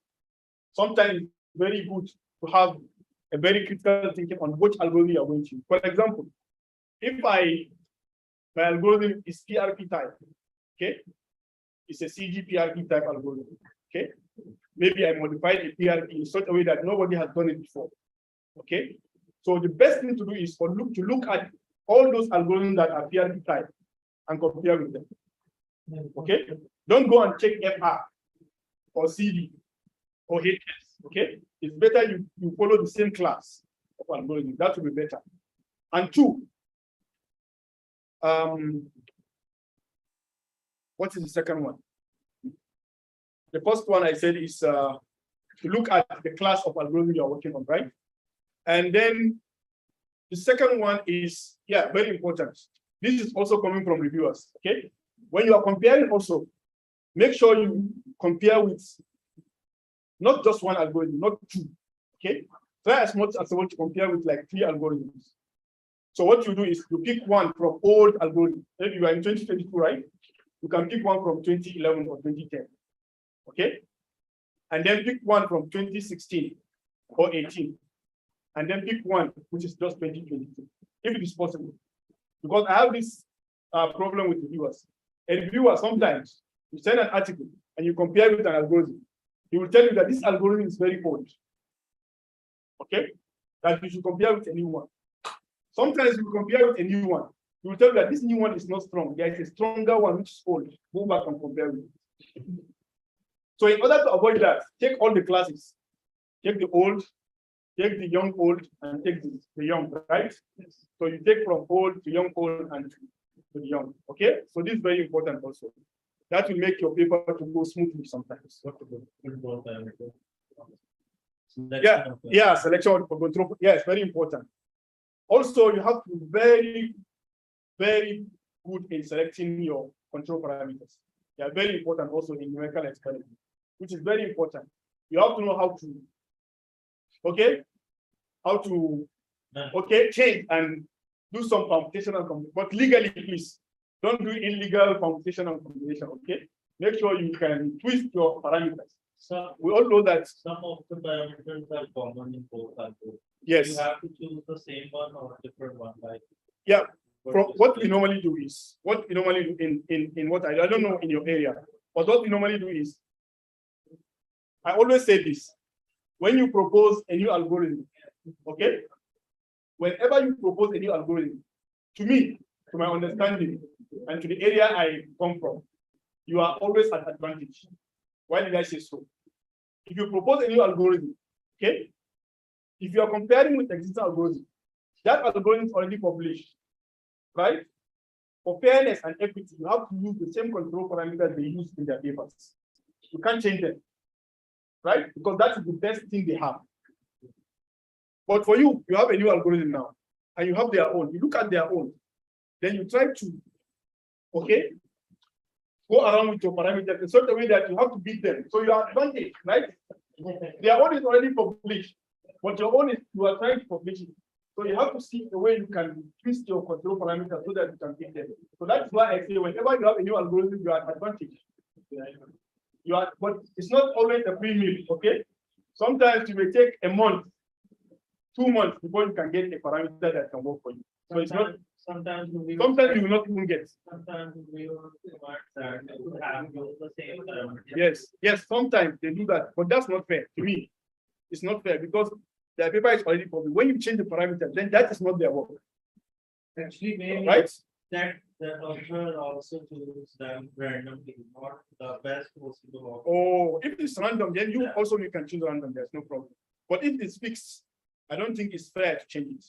Sometimes it's very good to have a very critical thinking on which algorithm you are going to use. For example, if my algorithm is PRP type, okay? It's a CGPRP type algorithm. Okay, maybe I modified a PRP in such a way that nobody has done it before. Okay, so the best thing to do is to look at all those algorithms that are PRP type and compare with them. Okay, don't go and check FR or CD or HS. Okay, it's better you follow the same class of algorithm. That will be better. And 2, what is the second one? The first one I said is to look at the class of algorithm you're working on, right? And then the second one is, yeah, very important. This is also coming from reviewers, okay? When you are comparing also, make sure you compare with not just one algorithm, not 2, okay? Try as much as possible to compare with like 3 algorithms. So what you do is you pick one from old algorithm. Maybe you are in 2022, right? You can pick one from 2011 or 2010. Okay, and then pick one from 2016 or 18, and then pick one which is just 2022, if it is possible. Because I have this problem with reviewers. A reviewer, sometimes you send an article and you compare it with an algorithm. He will tell you that this algorithm is very old. Okay, that you should compare with a new one. Sometimes you compare with a new one. He will tell you that this new one is not strong. There is a stronger one which is old. Go back and compare with it. So in order to avoid that, take all the classes. Take the old, take the young old, and take the young, right? Yes. So you take from old to young old and to the young. Okay? So this is very important also. That will make your paper to go smoothly sometimes. Yeah, selection for control. Yeah, it's very important. Also, you have to be very, very good in selecting your control parameters. They are very important also in numerical experiment, which is very important. You have to know how to, change and do some computational, but legally, please, don't do illegal computational combination, okay? Make sure you can twist your parameters. So We all know that. some of the parameters are common in both algorithms. Yes. You have to choose the same one or a different one, like. Yeah. What we normally do is, in what I don't know in your area, but what we normally do is, I always say this. When you propose a new algorithm, okay? Whenever you propose a new algorithm, to me, to my understanding, and to the area I come from, you are always at advantage. Why did I say so? If you propose a new algorithm, okay? If you are comparing with existing algorithm, that algorithm is already published, right? For fairness and equity, you have to use the same control parameters they use in their papers. You can't change them, right? Because that is the best thing they have. But for you, you have a new algorithm now, and you have their own. You look at their own, then you try to, okay, go around with your parameters in such a way that you have to beat them. So you are advantage, right? Their own is already published, but your own is you are trying to publish it. So you have to see the way you can twist your control parameters so that you can beat them. So that's why I say whenever you have a new algorithm, you are at advantage. You are, but it's not always a free meal, okay? Sometimes you may take a month, 2 months before you can get a parameter that can work for you. So it's not. Sometimes you you will not even get. Sometimes we will want that to have the same parameter. Yes, sometimes they do that, but that's not fair to me. It's not fair because their paper is already published. When you change the parameter, then that is not their work. Actually, maybe right? that author also choose them randomly, not the best possible option. Oh, if it's random, then you also you can choose random. There's no problem. But if it's fixed, I don't think it's fair to change it.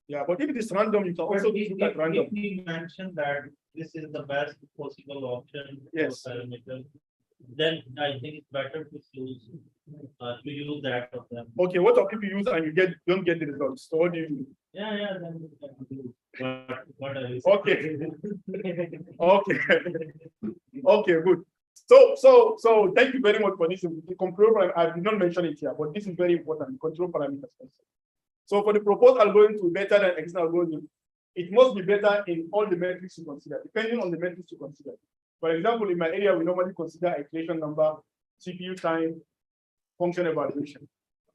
Yeah, but if it is random, you can also look at random. If he mentioned that this is the best possible option Yes. for parameter, then I think it's better to choose to use that of them. Okay, what if you use and you don't get the results? So what do you do? Yeah, then we can do what I Okay. Okay. Okay, good. So thank you very much for this. The control parameter, I did not mention it here, but this is very important. Control parameters. So for the proposed algorithm to be better than existing algorithm, it must be better in all the metrics you consider, depending on the metrics you consider. For example, in my area, we normally consider iteration number, CPU time, function evaluation.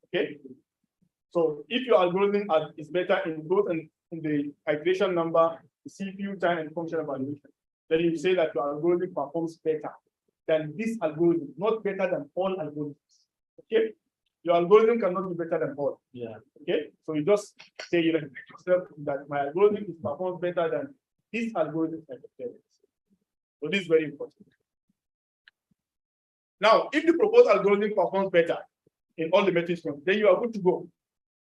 Okay. So if your algorithm is better in both in the iteration number, the CPU time, and function evaluation, then you say that your algorithm performs better than this algorithm, not better than all algorithms. Okay. Your algorithm cannot be better than all. Yeah. Okay. So you just say yourself that my algorithm is performs better than this algorithm. So this is very important. Now, if the proposed algorithm performs better in all the metrics, then you are good to go.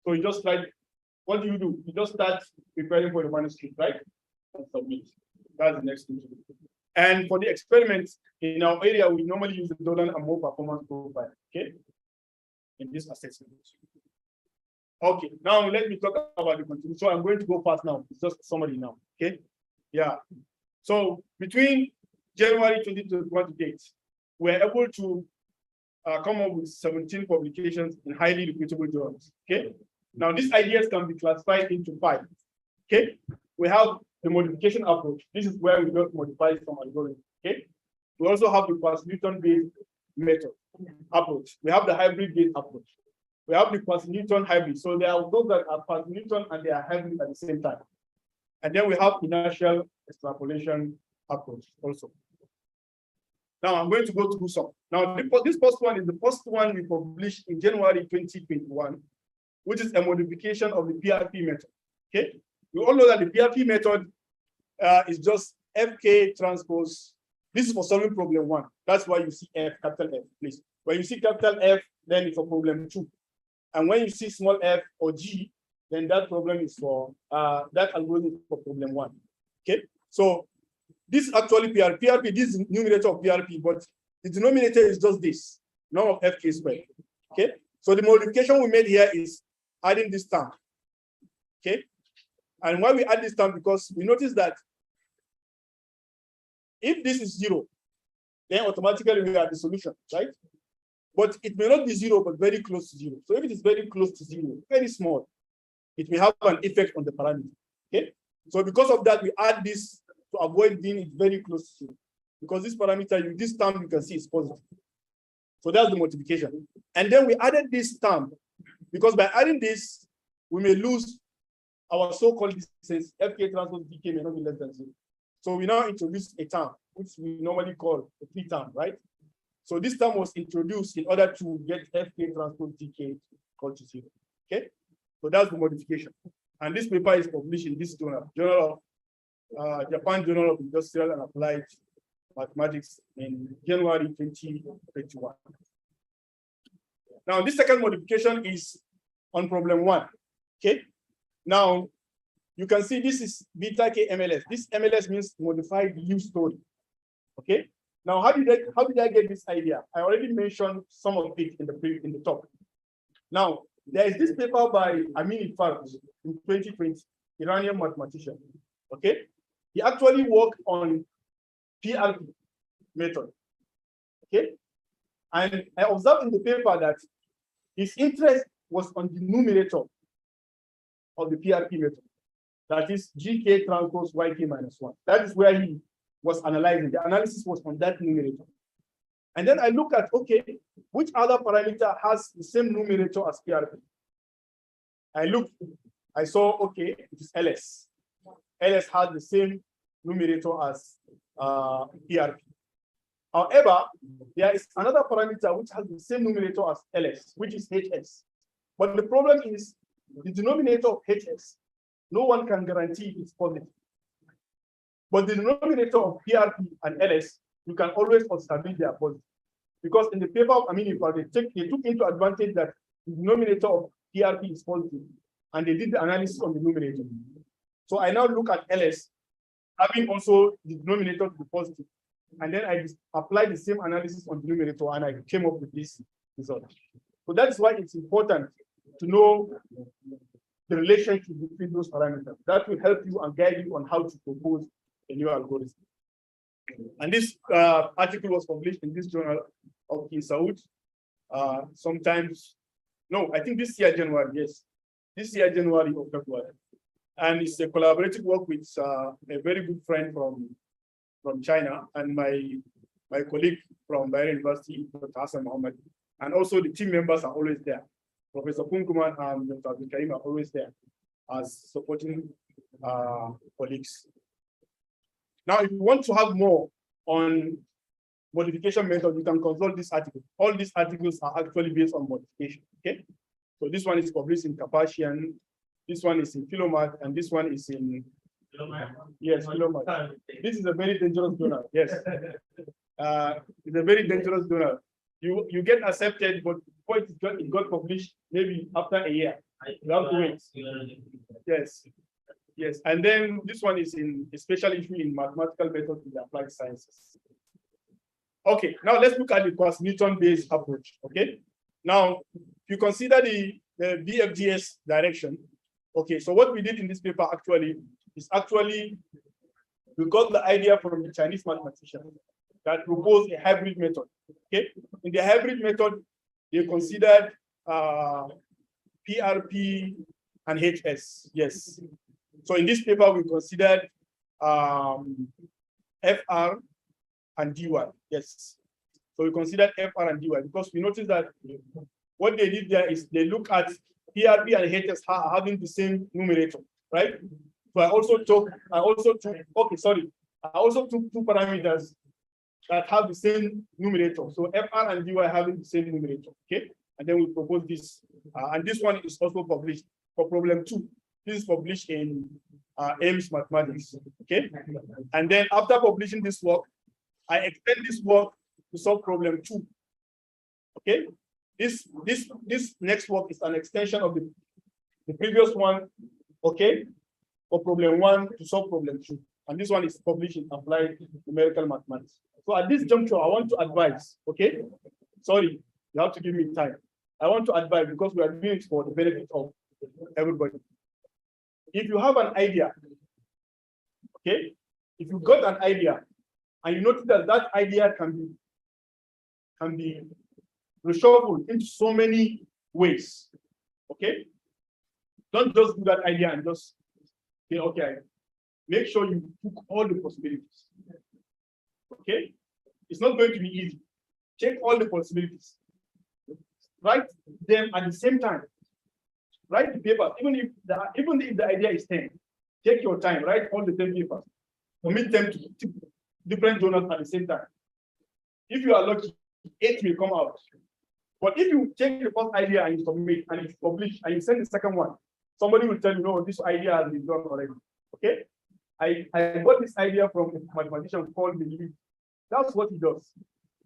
So you just like, what do? You just start preparing for the manuscript, right? And submit. That's the next thing to do. And for the experiments in our area, we normally use the Dolan and Moore performance profile. Okay. In this assessment. Okay, now let me talk about the continuum. So I'm going to go fast now. It's just summary now. Okay. Yeah. So between January 2021 to date, we're able to come up with 17 publications in highly reputable journals. Okay. Now these ideas can be classified into 5. Okay. We have the modification approach. This is where we just modify some algorithm. Okay. We also have the Quasi-Newton-based method approach. We have the hybrid-based approach. We have the Quasi-Newton hybrid. So there are those that are Quasi-Newton and they are hybrid at the same time. And then we have inertial extrapolation approach also. Now I'm going to go through some. Now this first one is the first one we published in January 2021, which is a modification of the PRP method. Okay, we all know that the PRP method is just FK transpose. This is for solving problem 1. That's why you see F, capital F, please. When you see capital F, then it's for problem 2. And when you see small f or G, then that problem is for that algorithm is for problem 1. Okay, so this is actually PRP. PRP, this is the numerator of PRP, but the denominator is just this, norm of FK squared. Okay, so the modification we made here is adding this term. Okay, and why we add this term, because we notice that if this is 0, then automatically we are the solution, right? But it may not be 0, but very close to 0. So if it is very close to 0, very small, it may have an effect on the parameter. Okay, so because of that, we add this to avoid being it very close to 0, because this parameter, this term you can see is positive. So that's the multiplication. And then we added this term because by adding this, we may lose our so-called distance. FK transpose DK may not be less than 0. So we now introduce a term, which we normally call a free term, right? So this term was introduced in order to get FK transpose TK equal to 0. Okay, so that's the modification. And this paper is published in this journal, Japan Journal of Industrial and Applied Mathematics in January 2021. Now, this second modification is on problem 1. Okay, now you can see this is beta K MLS. This MLS means modified U story. Okay, now how did I get this idea? I already mentioned some of it in the top. Now, there is this paper by Amin Farj in 2020, Iranian mathematician. Okay, he actually worked on PRP method. Okay, and I observed in the paper that his interest was on the numerator of the PRP method. That is GK transpose YK minus 1. That is where he was analyzing. The analysis was on that numerator. And then I look at, okay, which other parameter has the same numerator as PRP? I saw, okay, it is LS. LS has the same numerator as PRP. However, there is another parameter which has the same numerator as LS, which is HS. But the problem is the denominator of HS, no one can guarantee it's positive. But the denominator of PRP and LS, you can always establish they are positive. Because in the paper of Aminifar, they took into advantage that the denominator of PRP is positive, and they did the analysis on the numerator. So I now look at LS, having also the denominator to be positive. And then I applied the same analysis on the numerator, and I came up with this result. So that's why it's important to know the relationship between those parameters. That will help you and guide you on how to propose a new algorithm. And this article was published in this journal of Saud. I think this year, January, yes. This year, January or February. And it's a collaborative work with a very good friend from China and my colleague from Bayer University, Dr. Hassan Mohammed. And also the team members are always there. Professor Kunkuman and Dr. Abdul Karim are always there as supporting colleagues. Now, if you want to have more on modification method, you can consult this article. All these articles are actually based on modification. Okay, so this one is published in Carpathian, this one is in Philomath, and this one is in Philomath. This is a very dangerous journal. Yes, it's a very dangerous journal. You get accepted, but before it got published, maybe after a year. You have to wait. Yes, and then this one is in a special issue in mathematical method in the applied sciences. Okay, now let's look at the Gauss-Newton-based approach. Okay, now if you consider the BFGS direction, okay, so what we did in this paper is we got the idea from the Chinese mathematician that proposed a hybrid method. Okay, in the hybrid method, they considered PRP and HS. Yes. So in this paper, we considered FR and DY. Yes. So we considered FR and DY because we noticed that what they did there is they look at PRP and HS having the same numerator, right? So I also took two parameters that have the same numerator. So FR and DY having the same numerator. Okay. And then we propose this. And this one is also published for problem 2. This is published in Ames Mathematics. Okay. And then after publishing this work, I extend this work to solve problem 2. Okay. This next work is an extension of the previous one. Okay. For problem 1 to solve problem 2. And this one is published in Applied Numerical Mathematics. So at this juncture, I want to advise. Okay. Sorry, you have to give me time. I want to advise because we are doing it for the benefit of everybody. If you have an idea, okay, if you got an idea and you notice that that idea can be reshuffled into so many ways, okay, don't just do that idea and just say, okay, make sure you took all the possibilities, okay? It's not going to be easy. Check all the possibilities. Write them at the same time. Write the paper, even if the idea is 10, take your time, write all the 10 papers, commit them to different journals at the same time. If you are lucky, 8 will come out. But if you take the first idea and you submit and it's published and you send the second one, somebody will tell you, no, this idea has been done already. Okay? I got this idea from a mathematician called Bala. That's what he does.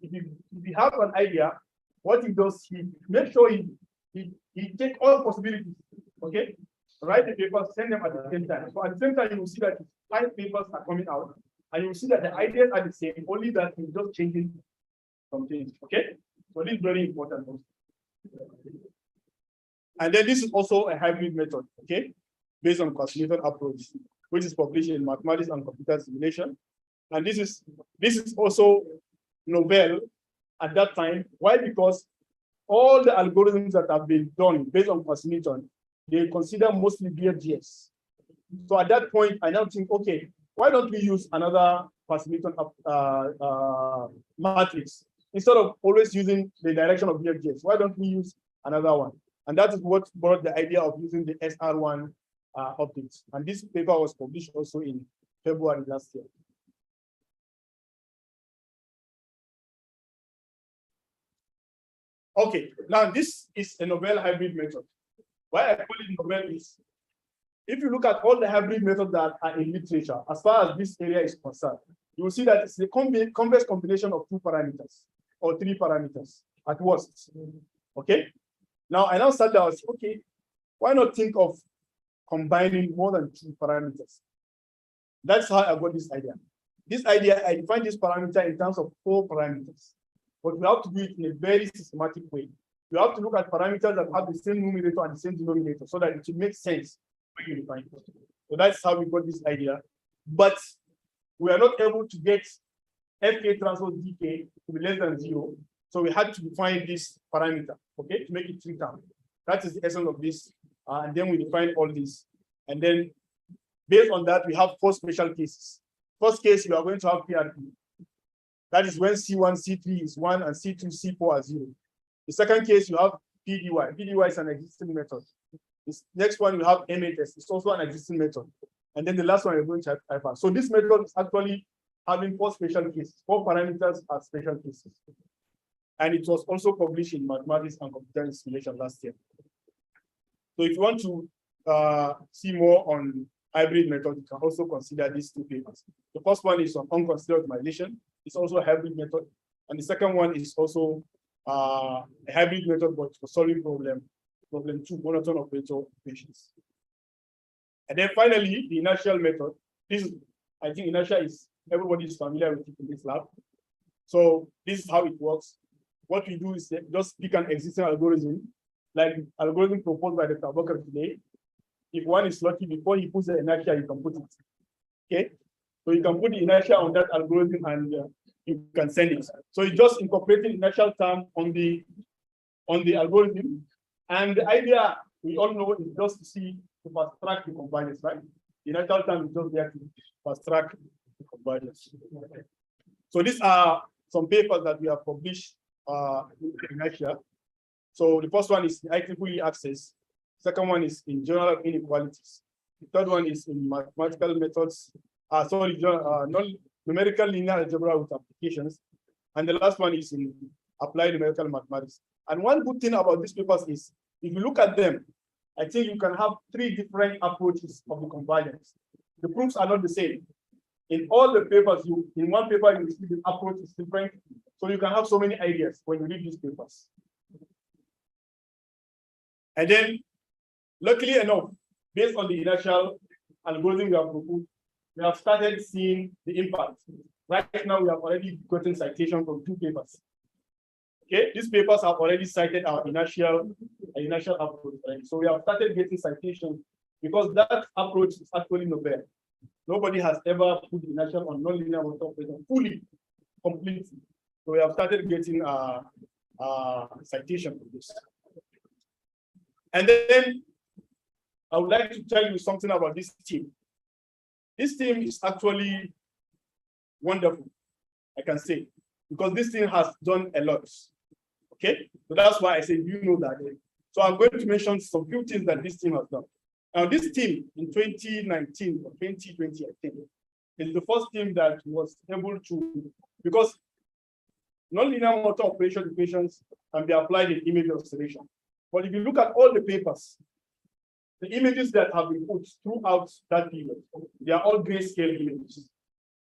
If he has an idea, what he does, he makes sure he take all possibilities. Okay? Write the papers, send them at the same time. So at the same time, you will see that 5 papers are coming out, and you will see that the ideas are the same, only that he's just changing some things. Okay? So this is very important also. And then this is also a hybrid method, okay, based on classification approach, which is published in Mathematics and Computer Simulation. And this is also novel at that time. Why? Because all the algorithms that have been done based on classification, they consider mostly BFGS. So at that point, I now think, okay, why don't we use another classification matrix instead of always using the direction of BFGS? Why don't we use another one? And that is what brought the idea of using the SR1 updates. And this paper was published also in February last year. Okay, now this is a novel hybrid method. Why I call it novel is, if you look at all the hybrid methods that are in literature, as far as this area is concerned, you will see that it's a convex combination of 2 parameters or 3 parameters at worst. Okay. Now I now start out, okay, why not think of combining more than 2 parameters? That's how I got this idea. This idea, I define this parameter in terms of 4 parameters, but we have to do it in a very systematic way. You have to look at parameters that have the same numerator and the same denominator so that it will make sense when you define it. So that's how we got this idea. But we are not able to get Fk transpose dk to be less than 0. So we had to define this parameter, okay, to make it 3 terms. That is the essence of this. And then we define all this. And then based on that, we have 4 special cases. First case, you are going to have PRP. That is when C1, C3 is 1 and C2, C4 are 0. The second case, you have PDY. PDY is an existing method. This next one, you have MHS. It's also an existing method. And then the last one, you're going to have hyper. So this method is actually having 4 special cases. 4 parameters are special cases. And it was also published in Mathematics and Computer Simulation last year. So if you want to see more on hybrid method, you can also consider these 2 papers. The first one is on unconsidered optimization. It's also a hybrid method. And the second one is also a hybrid method, but for solving problem 2, monotone operator equations. And then finally, the inertial method. This is, I think inertia is, everybody is familiar with it in this lab. So this is how it works. What we do is just pick an existing algorithm, like the algorithm proposed by Dr. Abubakar today. If one is lucky, before he puts the inertia, you can put it. Okay? So you can put the inertia on that algorithm and you can send it. So it's just incorporating inertial term on the algorithm. And the idea, we all know, is just to see, to fast track the convergence, right? The inertial term is just there to fast track the convergence. So these are some papers that we have published in inertia. So the first one is the IEEE access. Second one is in Journal of Inequalities. The third one is in mathematical methods. Numerical linear algebra with applications. And the last one is in applied numerical mathematics. And one good thing about these papers is, if you look at them, I think you can have 3 different approaches of the convergence. The proofs are not the same. In all the papers, in one paper, you see the approach is different. So you can have so many ideas when you read these papers. And then, luckily enough, based on the initial algorithm we have proposed, we have started seeing the impact. Right now, we have already gotten citation from 2 papers. Okay, these papers have already cited our initial approach. Right? So we have started getting citations because that approach is actually novel. Nobody has ever put the initial on nonlinear operation fully, completely. So we have started getting citation for this. And then I would like to tell you something about this team. This team is actually wonderful, I can say, because this team has done a lot. Okay, so that's why I say you know that. So I'm going to mention some few things that this team has done. Now, this team in 2019 or 2020, I think, is the first team that was able to, because nonlinear motor operation equations can be applied in image oscillation. But if you look at all the papers, the images that have been put throughout that period, they are all grayscale images.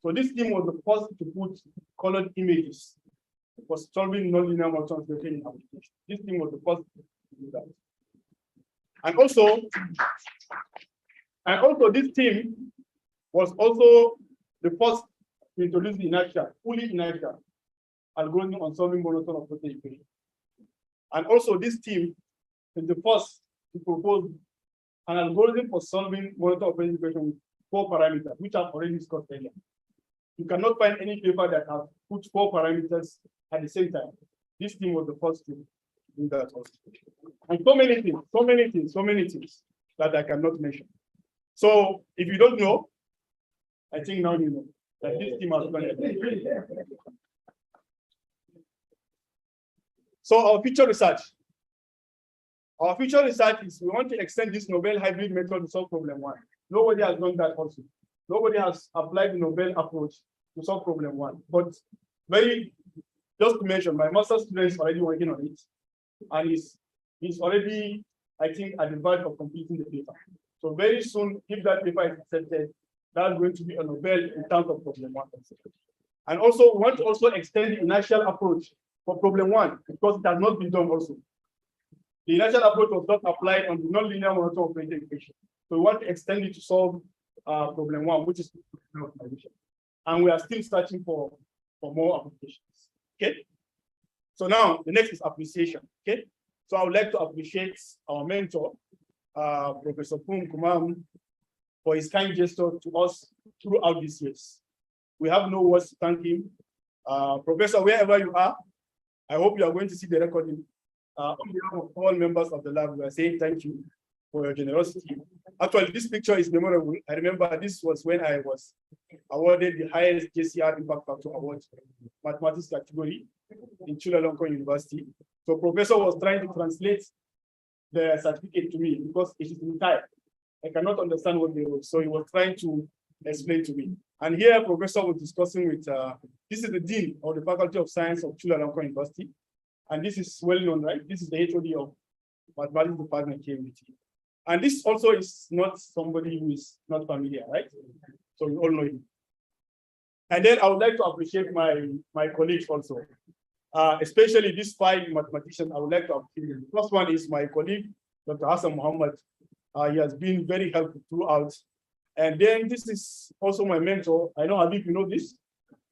So this team was the first to put colored images for solving nonlinear motor oscillation application. This team was the first to do that. And also this team was also the first to introduce the inertia, fully inertia algorithm on solving monotone operator equation. And also this team is the first to propose an algorithm for solving monotone operator equation with 4 parameters, which I've already discussed earlier. You cannot find any paper that has put 4 parameters at the same time. This team was the first to do that also. And so many things that I cannot mention. So if you don't know, I think now you know that this team has done it. So our future research. Our future research is we want to extend this novel hybrid method to solve problem 1. Nobody has done that also. Nobody has applied the novel approach to solve problem 1. But just to mention, my master's student is already working on it. And he's already, I think, at the verge of completing the paper. So very soon, if that paper is accepted, that's going to be a novel in terms of problem 1. And also, we want to also extend the inertial approach for problem 1 because it has not been done also. The inertial approach was not applied on the nonlinear monotone operator equation. So we want to extend it to solve problem 1, which is optimization. And we are still searching for more applications. Okay. So now the next is appreciation. Okay. So I would like to appreciate our mentor, Professor Pum Kumam, for his kind gesture to us throughout these years. We have no words to thank him. Professor, wherever you are, I hope you are going to see the recording. On behalf of all members of the lab, we are saying thank you for your generosity. Actually, this picture is memorable. I remember this was when I was awarded the highest JCR Impact Factor Award, mathematics category in Chulalongkorn University. So Professor was trying to translate the certificate to me because it is in Thai. I cannot understand what they wrote. So he was trying to explain to me. And here Professor was discussing with, this is the Dean of the Faculty of Science of Chulalongkorn University. And this is well known, right? This is the HOD of Mathematics Department KMT. And this also is not somebody who is not familiar, right? So we all know him. And then I would like to appreciate my colleagues also, especially these 5 mathematicians. I would like to appreciate them. The first one is my colleague, Dr. Hassan Muhammad. He has been very helpful throughout. And then this is also my mentor. I know Habib, you know this.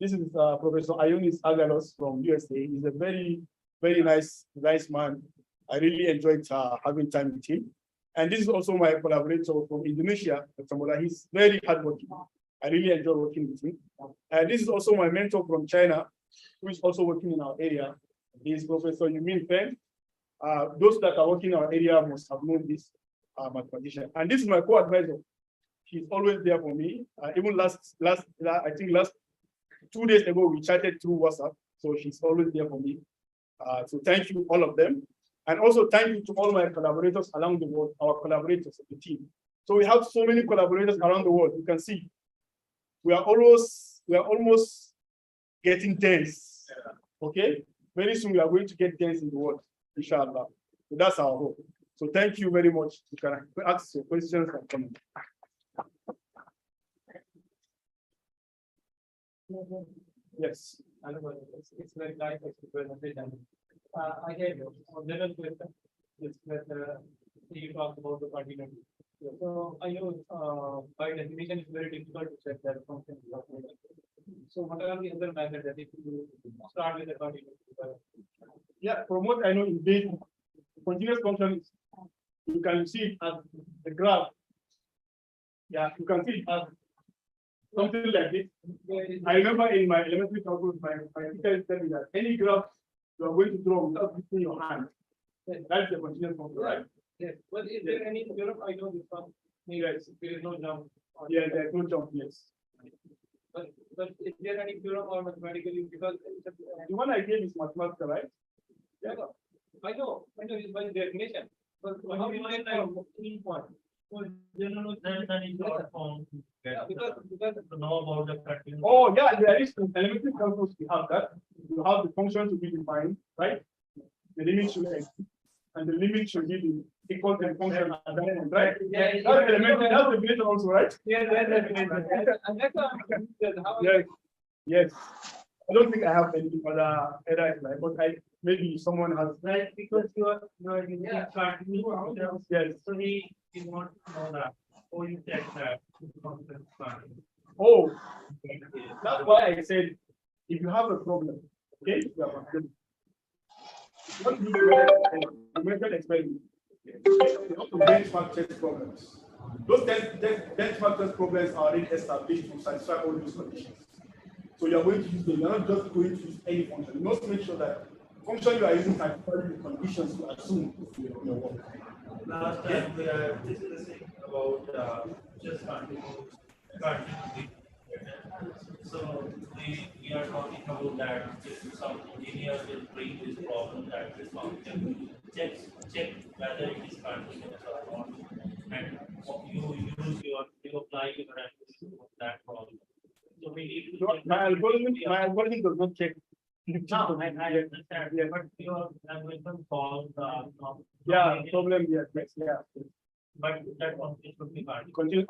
This is Professor Ionis Agalos from USA. He's a very nice man. I really enjoyed having time with him. And this is also my collaborator from Indonesia, Dr. Mola. He's very hardworking. I really enjoy working with him. And this is also my mentor from China, who is also working in our area. He is Professor Yumin Feng. Those that are working in our area must have known this mathematician. And this is my co-advisor. She's always there for me. Even I think last 2 days ago, we chatted through WhatsApp. So she's always there for me. So thank you, all of them. And also thank you to all my collaborators around the world, our collaborators of the team. So we have so many collaborators around the world. You can see we are almost getting dense. Okay? Very soon we are going to get dense in the world, inshallah. So that's our hope. So thank you very much. You can ask your questions and comments. Yes. It's very nice presentation. I have a general question. You talked about the continuity. So I know by definition it's very difficult to check that function. So what are the other methods that if you start with the continuity? Yeah, from what I know in basic continuous function, you can see it as the graph. Yeah, you can see it as something like this. I remember in my elementary calculus, my teacher told me that any graph you are going to draw without using your hand, that's the continuous function, right? Yes. But is there any Europe? I know this one. Yes. There is no jump. Yeah, there's no jump, yes. But is there any theorem or mathematically because The one I gave is mathematical, right? yeah, I know it's by definition. But how do you get the point? Because to know about the continuity. Oh, yeah, there is elementary calculus, we have that. you have the function to be defined, right? The limit should exist, and the limit should be the equal to the function at that point, right? Yeah, That's elementary, that's the definition also, right? Yeah, that's how. Yes, yes. I don't think I have any other like, but maybe someone has. Right, because you are using Yes. So he wants to know that, or you check that. Oh, that's why I said, if you have a problem, okay, you have a problem. What do you method experiment? You have to benchmark test problems. Those benchmark test problems are already established to satisfy all those conditions. So you're going to use them, you're not just going to use any function. You must make sure that the function you are using satisfies the conditions you assume for your work. Last time we are discussing about just continuity. So we are talking about that if some engineer will bring this problem that this function check whether it is continuous or not, and you apply your analysis to that problem. So we need to My algorithm does not check. No, I understand. Yeah. But your algorithm solves the Yeah, problem, yes, yeah. but that function should be hard. Continue.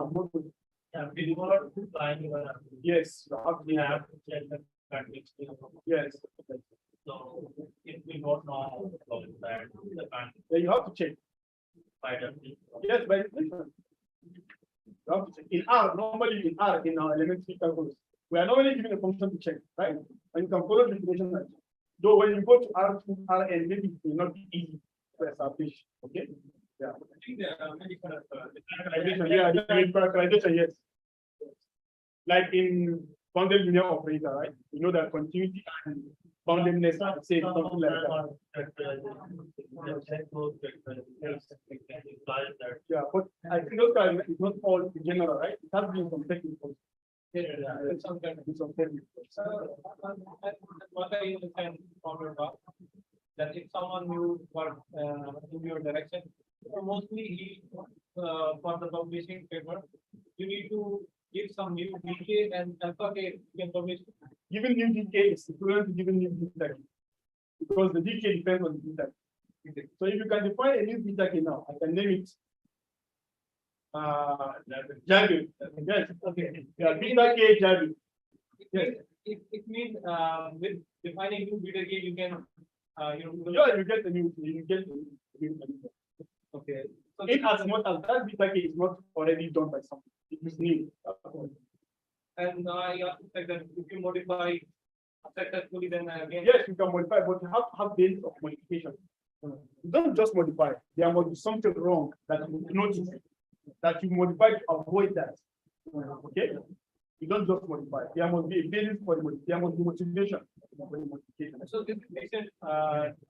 Yeah, before applying your algorithm, Yes, we have to check the context. yes. So if we don't know about that, the context Then you have to check. by the Yes, by definition. You have to check. In R, normally in R, in our elementary calculus, we are normally given a function to check, right? And you can follow the definition. Like, though when you go to R2, Rn, maybe it will not be easy to establish. Okay? Yeah. I think there are many kind of. Characterization, yeah, characterization, yes. Like in bounded linear operator, right? You know that continuity and boundedness are the same, something like that. Yeah, but I think those guys, it's not all in general, right? It has been some technical. It's some kind of. Some technical. What I understand from your talk, that if someone new work in your direction, so mostly he for the publishing paper, you need to give some new DK and alpha K you can publish. Given new DK is equivalent to given new beta K. Because the DK depends on the beta K. So if you can define a new beta K now, I can name it Jagu. Yes, okay. Yeah, beta K Jagu. Yes. It means with defining new beta K you can Yeah, you get the new, okay. So in as much as that beta K is not already done by someone, it is new. and I also said that if you modify successfully, then again. Yes, you can modify, but you have to have basis of modification. You don't just modify. There must be something wrong that you notice that you modify to avoid that. Okay? You don't just modify. There must be a basis for the modification. There must be motivation for the modification. So this is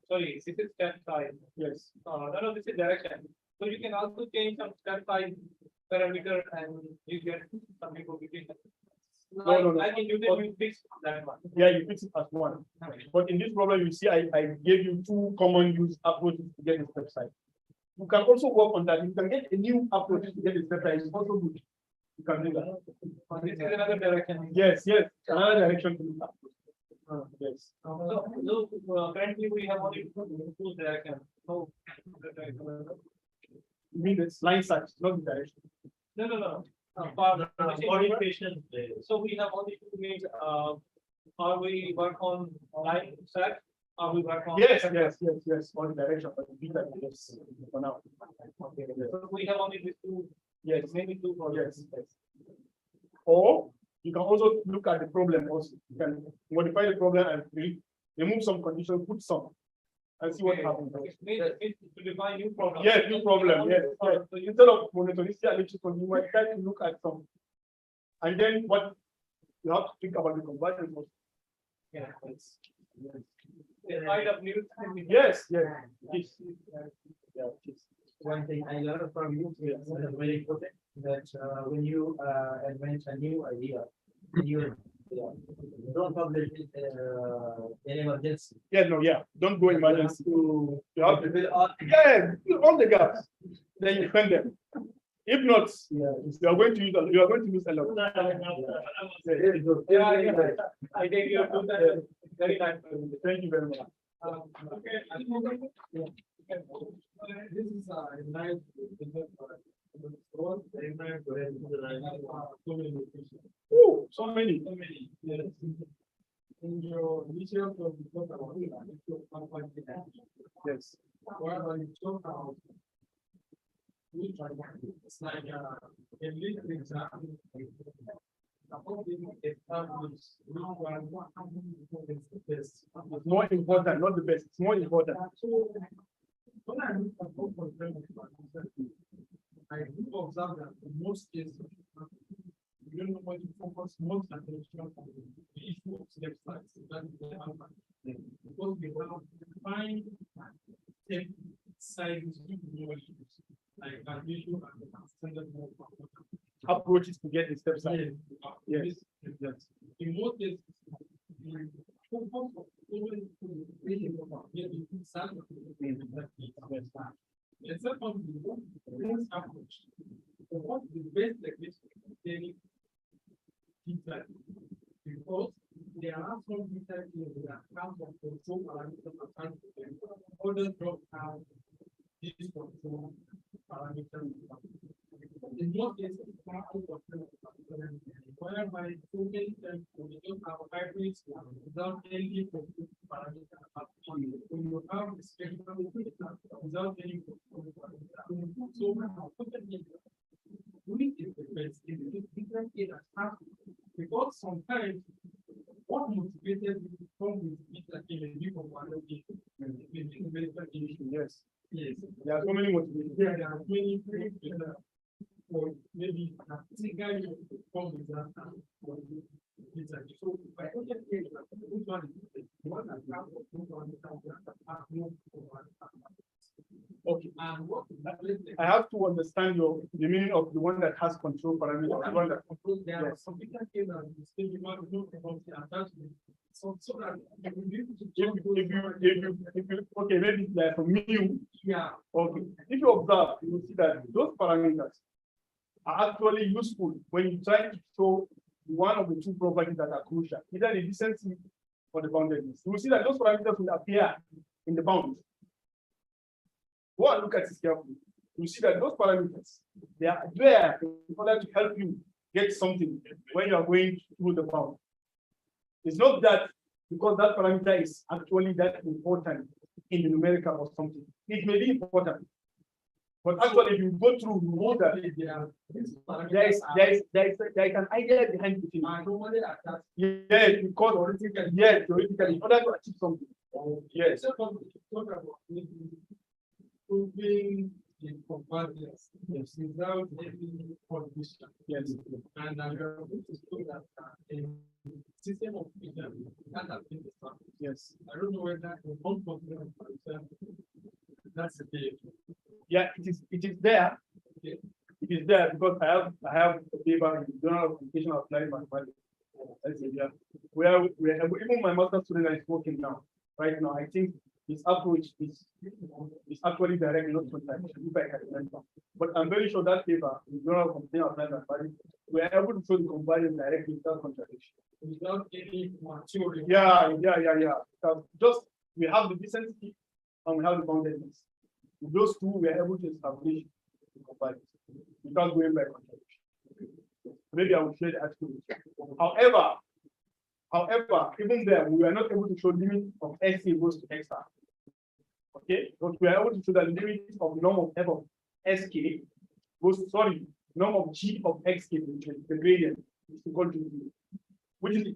sorry, this is step size. Yes. No, this is direction. So you can also change some step size parameter and you get some modification. No. Like in Newton, you fix that one. Yeah, you fix it as one. But in this problem, you see, I gave you two common use approaches to get a step size. You can also work on that. You can get a new approach to get a step size. It's also good. You can do that. This is another direction. Yes, another direction to look at. Yes. So currently we have only two directions. So You mean it's line search, not the direction. no. For the modification. so we have only two means. Or we work on line search, or we work on. Yes, on the direction, but the beta, yes, for now. Okay. So we have only these two. Yes, Maybe two for yes. Or you can also look at the problem also. You can modify the problem and remove some conditions, put some, and see what happens. It's to define new problem. Yes, new problem, yes. So instead of monotonicity electrical, you might try to look at some. And then what you have to think about the conversion also. Yeah. Kind of new. Yes. One thing I learned from you is very important that when you invent a new idea, you don't publish it in emergency. Don't go emergency. You You have to fill all fill all the gaps. Then you find them. If not, you are going to use a lot. I think you have done that very nice. Thank you very much. Okay, I think this is a nice business for Oh, so many. yes. In your initial Yes. wherever you talk about it's like a little example. It's more important, not the best. It's more important. When I look at both of them, I do observe that in most cases, you don't know what to focus most attention on the issue of step size. That is the answer. Because we have defined step sizes like admission and standard mode. Approaches to get the step size. Yes. Yes. In most cases, the focus of even the second approach. What is the best technique because there are some details that come from control parameters others don't have this control parameters. In most cases, whereby so many times we don't have hybrids without any control parameters. When you have the spectrum without any control parameters. So we is the best in different areas because sometimes what motivated you to come with it in a different Yes. Yes. There are so many motivations. There are many or maybe a single you come with that. So I don't get which one is the one that have no. Okay. And what I have to understand the meaning of the one that has control parameters. The one that there are some people here that still do not know about the attachment. So that you will be able to if you okay, maybe like from you. yeah. Okay. If you observe, you will see that those parameters are actually useful when you try to show one of the two properties that are crucial, either the decency or the boundedness. You will see that those parameters will appear in the bounds. Go and look at it carefully. You see that those parameters, they are there in order to help you get something when you are going through the bound. It's not that because that parameter is actually that important in the numerical or something. It may be important. But actually, if you go through, you know that there is an idea behind it. Yes, because theoretically, in order to achieve something. Yes. Proving the convergence without any condition. Yes. And I'm going to show that a system of vision that has been established. Yes. I don't know whether in one component, for example, that's the case. Yeah, it is there. Okay. It is there because I have a paper in the Journal of Application of Applied Mathematics. Where even my master's student is working now. Right now, I think his approach is actually direct, not contradiction, if I can remember. But I'm very sure that paper in the Journal of Application of Applied Mathematics, we are able to show the comparison directly without contradiction. Without any material. Yeah. Just we have the decency and we have the boundedness. With those two, we are able to establish the comparison without going by contradiction. Maybe I will share the article. However, even there, we are not able to show limit of S equals to X star. Okay, but we are able to show the limit of norm of F of SK norm of G of XK, the gradient is equal to which is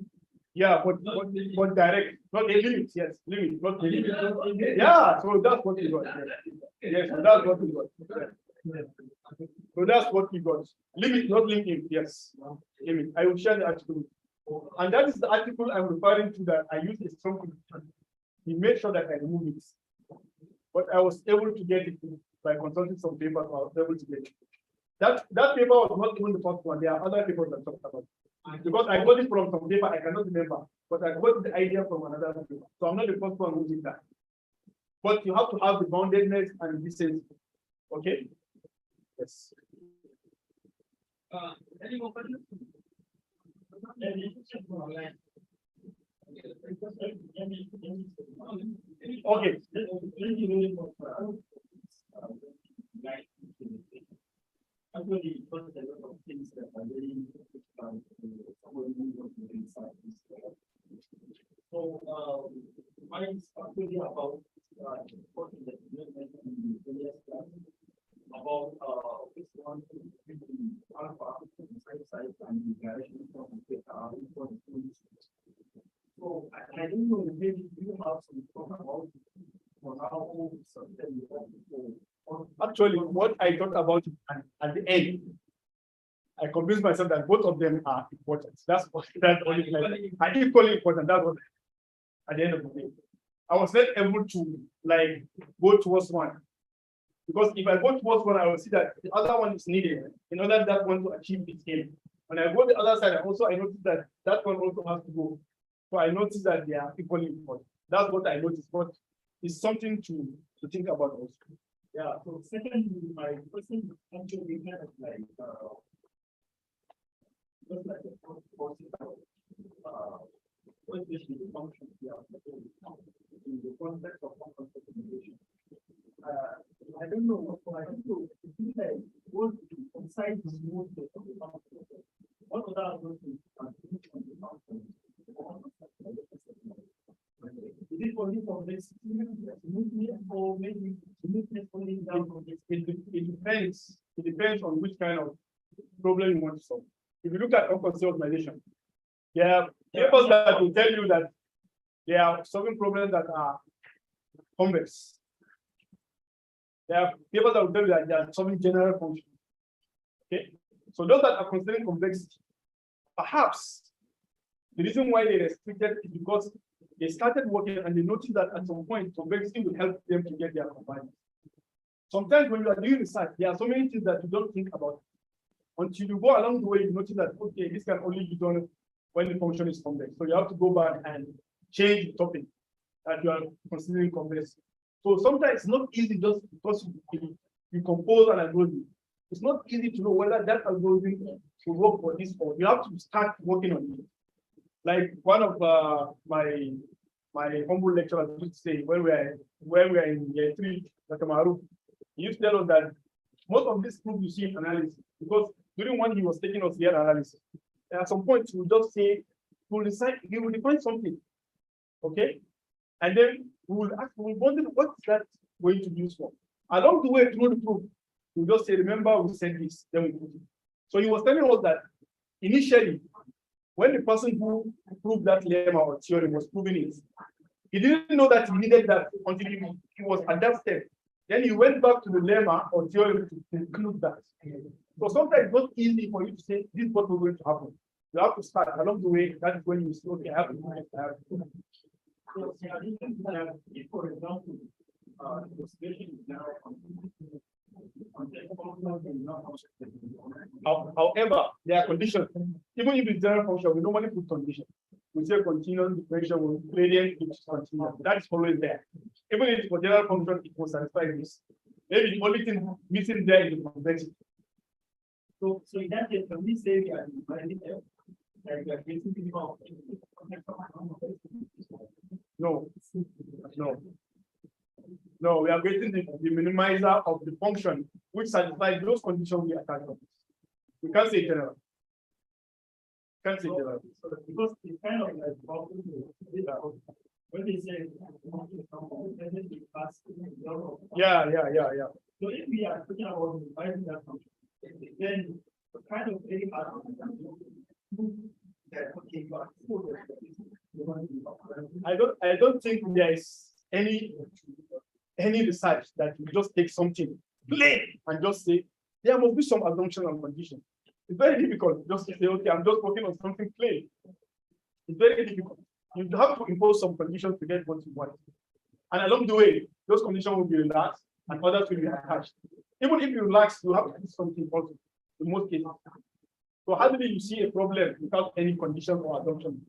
but direct, not a limit, yes, limit, not a limit. Yeah, so that's what we got. Yes, so that's what we got. So that's what we got. Limit, not limit, yes. Limit. I will share the article. And that is the article I'm referring to that I used a strong condition. He made sure that I remove it. But I was able to get it by consulting some papers. I was able to get it. That paper was not even the first one. There are other papers that talked about it. Because I got it from some paper, I cannot remember. But I got the idea from another paper. So I'm not the first one who did that. But you have to have the boundedness and the decency. Okay? Yes. Any more questions? Okay. Actually, because there are a lot of things that are very so mine is actually about what is the about this one alpha side and the direction from so I don't know maybe you have some talk about for how something. Actually, what I thought about it at the end, I convinced myself that both of them are important. That's only are equally important. That's what at the end of the day. I was not able to like go towards one. Because if I go towards one, I will see that the other one is needed in order that one to achieve its aim. When I go the other side, I noticed that that one also has to go. So I noticed that they are equally important. That's what I noticed, but it's something to think about also. Yeah, so secondly, my question actually kind of like just like a what is the function here in the context of communication. I don't know, I don't know, it seems like what inside the mood of the function, what other things is it only for this movement or maybe only down from this? It depends on which kind of problem you want to solve. If you look at unconscious organization, there are papers that will tell you that there are solving problems that are complex. There are papers that will tell you that they are solving general functions. Okay, so those that are considering complexity, perhaps the reason why they restricted is because they started working and they noticed that at some point complexity will help them to get their compliance. Sometimes when you are doing research, there are so many things that you don't think about. Until you go along the way, you notice that, okay, this can only be done when the function is complex. So you have to go back and change the topic that you are considering complex. So sometimes it's not easy just because you compose an algorithm. It's not easy to know whether that algorithm will work for this or you have to start working on it. Like one of my humble lecturers used to say when we are in year 3, Dr. Maru, he used to tell us that most of this proof you see in analysis, because during when he was taking us here analysis, at some point he will just say, he will define something, okay? And then we will wonder what is that going to be used for. Along the way through the proof, we'll just say, remember we said this, then we put it. So he was telling us that initially, when the person who proved that lemma or theorem was proving it, he didn't know that he needed that until he was at that step. Then he went back to the lemma or theorem to include that. So sometimes it's not easy for you to say, this is what we're going to happen. You have to start along the way. That is when you say, okay, I have to do it. So, if, for example, the situation is now however, there are conditions. Even if it's general function, we normally put conditions. We say continuous differential with gradient which is continuous. That is always there. Even if for general function, it will satisfy this. Maybe the only thing missing there is the complexity. So in that case, when we say we are dividing them, like we are getting people. No, we are getting the minimizer of the function which satisfies those conditions we attach on. We can't say general. Can't say general. So because it's kind of like when they say yeah. So if we are talking about dividing that function, then it's kind of very hard that okay, I don't think there is any research that you just take something plain and just say there must be some assumption and condition. It's very difficult just to say, okay, I'm just working on something plain. It's very difficult. You have to impose some conditions to get what you want. And along the way, those conditions will be relaxed and others will be attached. Even if you relax, you have to do something also in most cases. So how do you see a problem without any condition or assumption?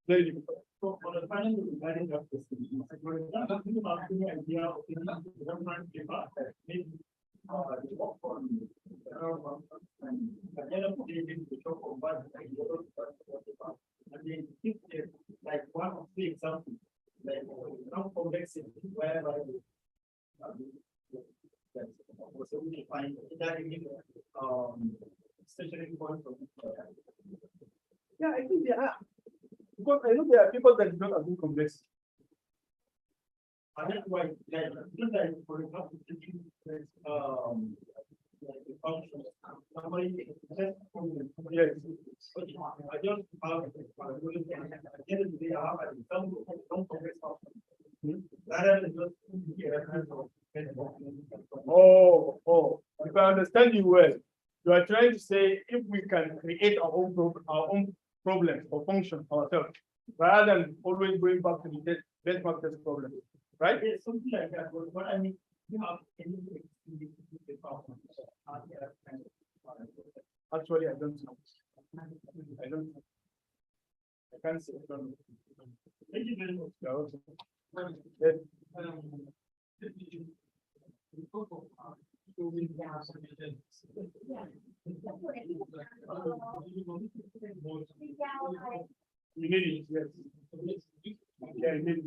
Very difficult. So for the final regarding that question, for example, think about the idea of the reference paper, maybe they work on at the end of the day, they talk about like the other part of the part. And then if they like one of the examples, like non complexity, whereby so we find that stationary point of Yeah, I think there are. Because I know there are people that do not agree complexity. and that's why like for example like the function somebody just Yes. I don't have at the end of the day I have some complex function rather than just Oh, if I understand you well, you are trying to say if we can create our own problems or function ourselves, rather than always going back to the benchmark test problem, right? yeah, something like that. But I mean, you have anything in the problem. Actually, I don't know. I don't know. I can't say. I don't know. Thank you very much. You are welcome. Yes. You need it, yes. Yeah, you need it.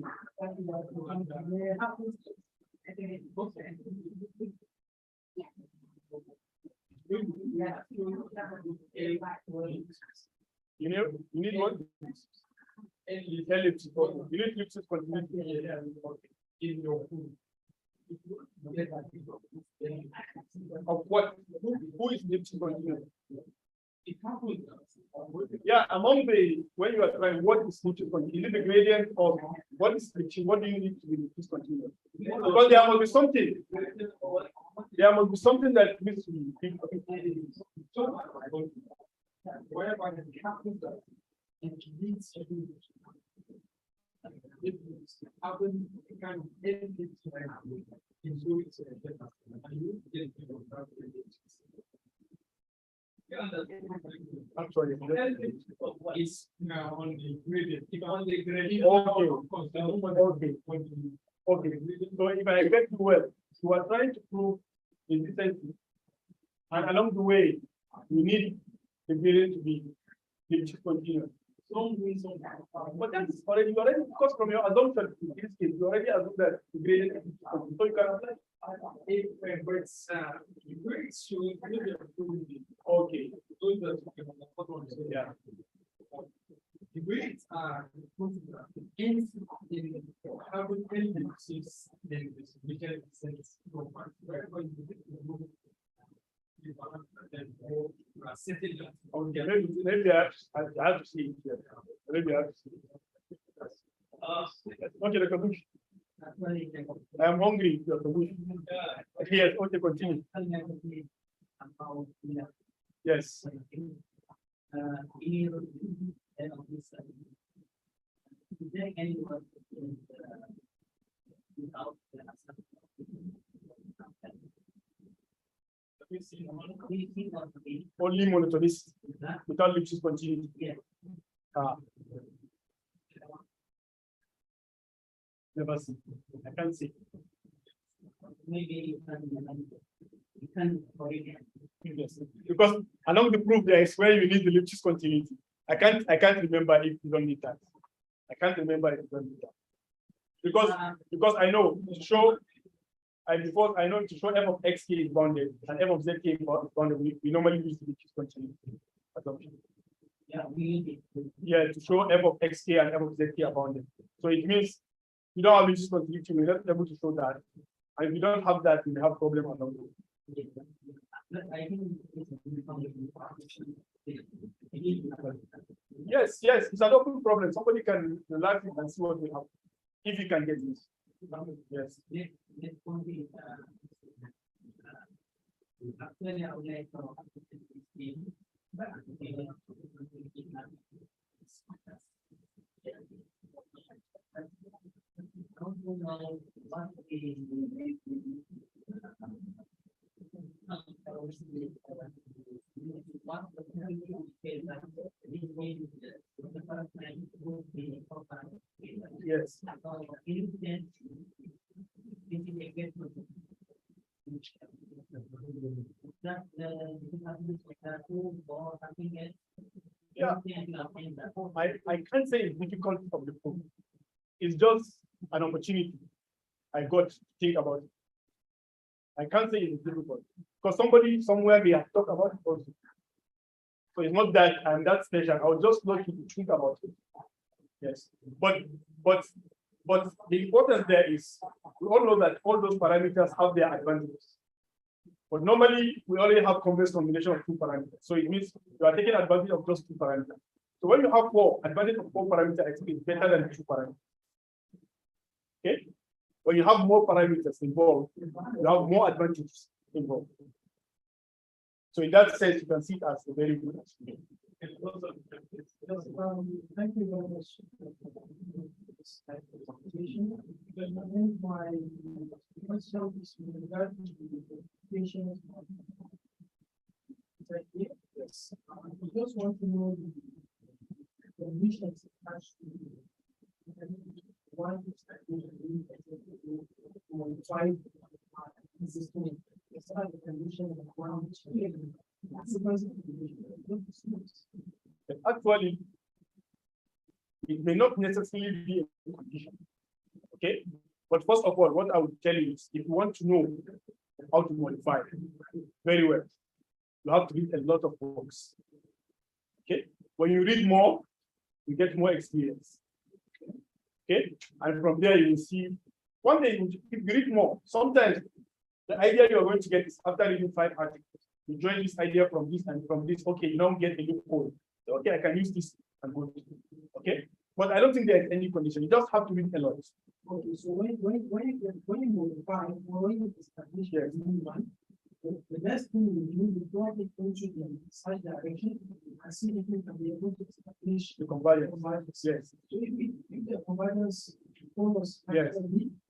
You need what? Ellipsis. You need ellipsis continuity in your food. Of what? Who is ellipsis continuity? Yeah, among the when you are trying, what is ellipsis continuity? Is it the gradient or what is ellipsis? What do you need to be ellipsis continuity? Because there must be something. There must be something that needs to be. Wherever it happens that it leads to it happen kind of anything to happen in doing so and you get I'm sorry. is now on the gradient. If on the gradient, Okay. Okay. So if I get you well, you are trying to prove consistency, and along the way, you need the gradient to be continuous. But that's already because from your assumption in this case, you already assume that the gradient is continuous. So you can apply. Okay. Yeah. The grades are in having tendencies in this because sense Okay, maybe I have to see it here. Maybe I have to see it. Okay, the conclusion. I am hungry. The conclusion. Yes, okay, continue. Yes. Only monotonist without ellipsis continuity. Never see. I can't see. Maybe you can Yes. Because along the proof there is where you need the ellipsis continuity. I can't remember if you don't need that. I can't remember if you don't need that. Because I know to show I know to show f of xk is bounded and f of zk is bounded, we normally use the ellipsis continuity assumption. Yeah, we need it. Yeah, to show f of xk and f of zk are bounded. So it means you don't have ellipsis continuity, we're not able to show that. And if you don't have that, you have problem along the way. I think Yes, it's an open problem. Somebody can relax it and see what will happen. If you can get this. Yes. Actually, I would like Yes. or something else. Yeah. I can't say it's difficult from the book. It's just an opportunity I got to think about it. I can't say it's difficult because somebody somewhere may have talked about it also. So it's not that I'm that special. I was just lucky to think about it. Yes, but the importance there is we all know that all those parameters have their advantages. But normally we only have complex combination of 2 parameters. So it means you are taking advantage of just 2 parameters. So when you have 4, advantage of 4 parameters is better than 2 parameters. Okay. When you have more parameters involved, you have more advantages involved. So in that sense, you can see it as a very good experience. Thank you very much for this presentation. Because I think my question is with regard to the patients. Yes. I just want to know the conditions attached to one is that we modify existing. It's not the condition of one which Actually, it may not necessarily be a condition. Okay. But first of all, what I would tell you is if you want to know how to modify very well, you have to read a lot of books. Okay. When you read more, you get more experience. Okay. And from there, you will see one day, if you read more, sometimes the idea you're going to get is after reading 5 articles. You join this idea from this and from this. Okay, you don't get a loophole. So, okay, I can use this and go. Okay, but I don't think there is any condition. You just have to read a lot. Okay, so when you modify or when you establish your new one, the best thing you do is probably go to the side direction and see if you can be able to establish The convergence. Yes. So if the convergence follows Yes.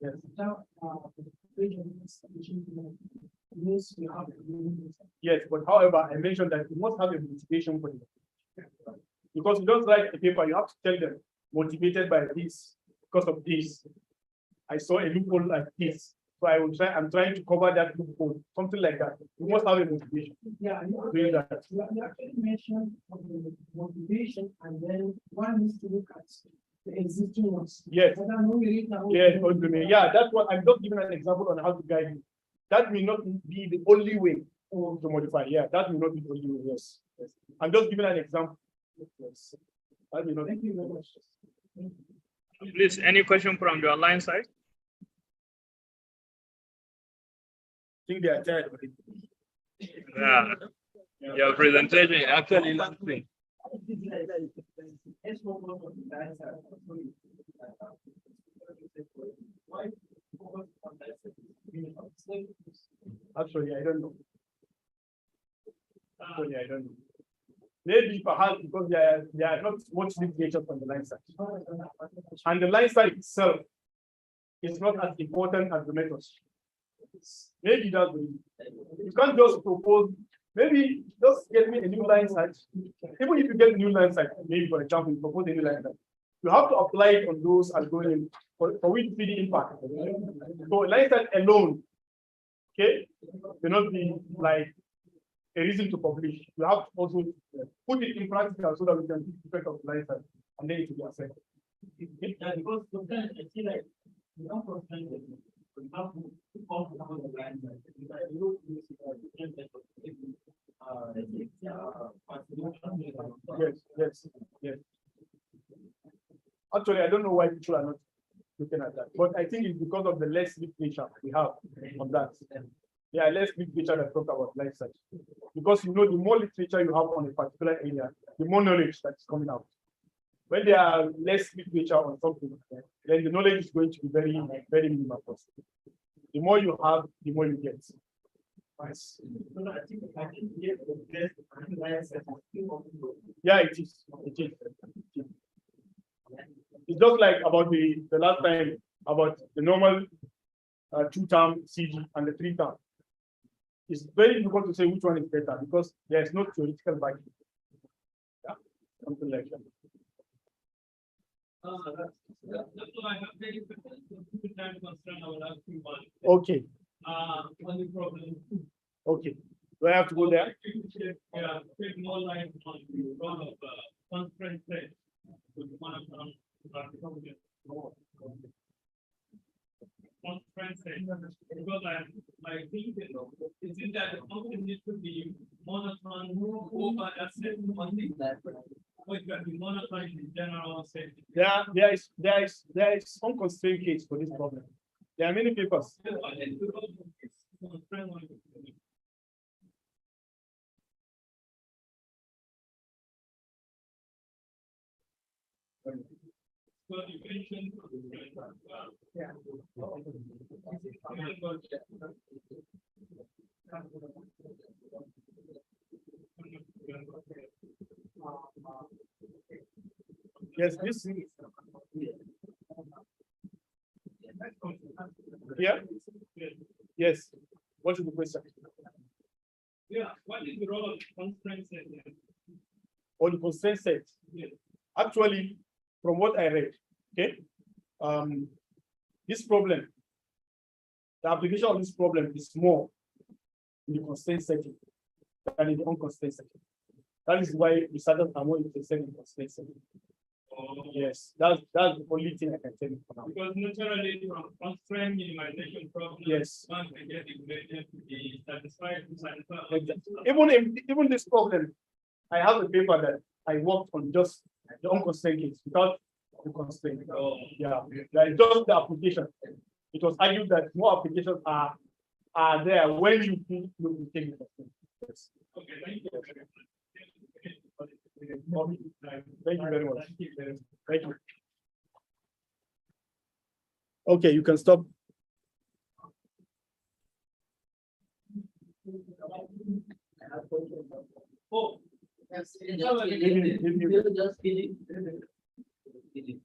yes. Without yes, you have Yes, but however, I mentioned that you must have a motivation for it. Because you don't write a paper, you have to tell them motivated by this, because of this. I saw a loophole like this. So I'm trying to cover that loophole, something like that. You must have a motivation. yeah, Doing that. you actually mentioned the motivation and then one needs to look at the existing ones. Yes. But I know you read now. Yes, yeah, that's what I'm just giving an example on how to guide you. That may not be the only way to modify. Yeah, that may not be the only way. Yes. Yes. I'm just giving an example. Yes. That may not. Thank you very much. Please, any question from the online side? I think they are tired of it. Yeah. Your presentation is actually lasting. Actually, I don't know. Actually, I don't know. Maybe perhaps because there are not much literature on the line side. And the line side itself is not as important as the method. Maybe that's the reason. You can't just propose, maybe just get me a new line side. Even if you get a new line side, maybe for example, you propose a new line side, you have to apply it on those algorithms for which to see the impact. So line side alone, okay, may not be like a reason to publish. You have to also put it in practical so that we can see the effect of line side and then it will be assessed. Yeah, because sometimes I feel like you don't understand it. For example, Yes, yes, yes. Actually, I don't know why people are not looking at that, but I think it's because of the less literature we have on that. There are less literature that talk about life science. Because you know, the more literature you have on a particular area, the more knowledge that's coming out. When there are less literature on something, then the knowledge is going to be very, very minimal. The more you have, the more you get. Nice. Yeah, it is. It is. It's just like about the last time about the normal 2-term CG and the 3-term. It's very difficult to say which one is better because there is no theoretical backing. Yeah, something like that. Okay. On the problem. Okay. Do I have to go there? Yeah, take more line on the role of constraint set with monotone. Constraint set, because I think, is it that the function needs to be monotone over a set one thing? Or it can be monotone in general set? There is unconstrained case for this problem. There are many papers. So you mentioned. Yeah. Yes, this is. Yeah. Yes. What is the question? Yeah, what is the role of constraint set? Or the constraint set? Yes. Actually, from what I read, okay, this problem, the application of this problem is more in the constraint setting than in the unconstrained setting. That is why we started more interested in constraint setting. Yes, that's the only thing I can tell you for now. Because naturally from constraint minimization problem. Yes. One can get the gradient to be satisfied to satisfy. Exactly. Even this problem, I have a paper that I worked on just the unconstrained case without the constraint. Yeah, like just the application. It was argued that more applications are there when you take the constraint. Yes. Okay, thank you. Thank you very much. Thank you. Okay, you can stop. Oh. Yes, just kidding. Kidding.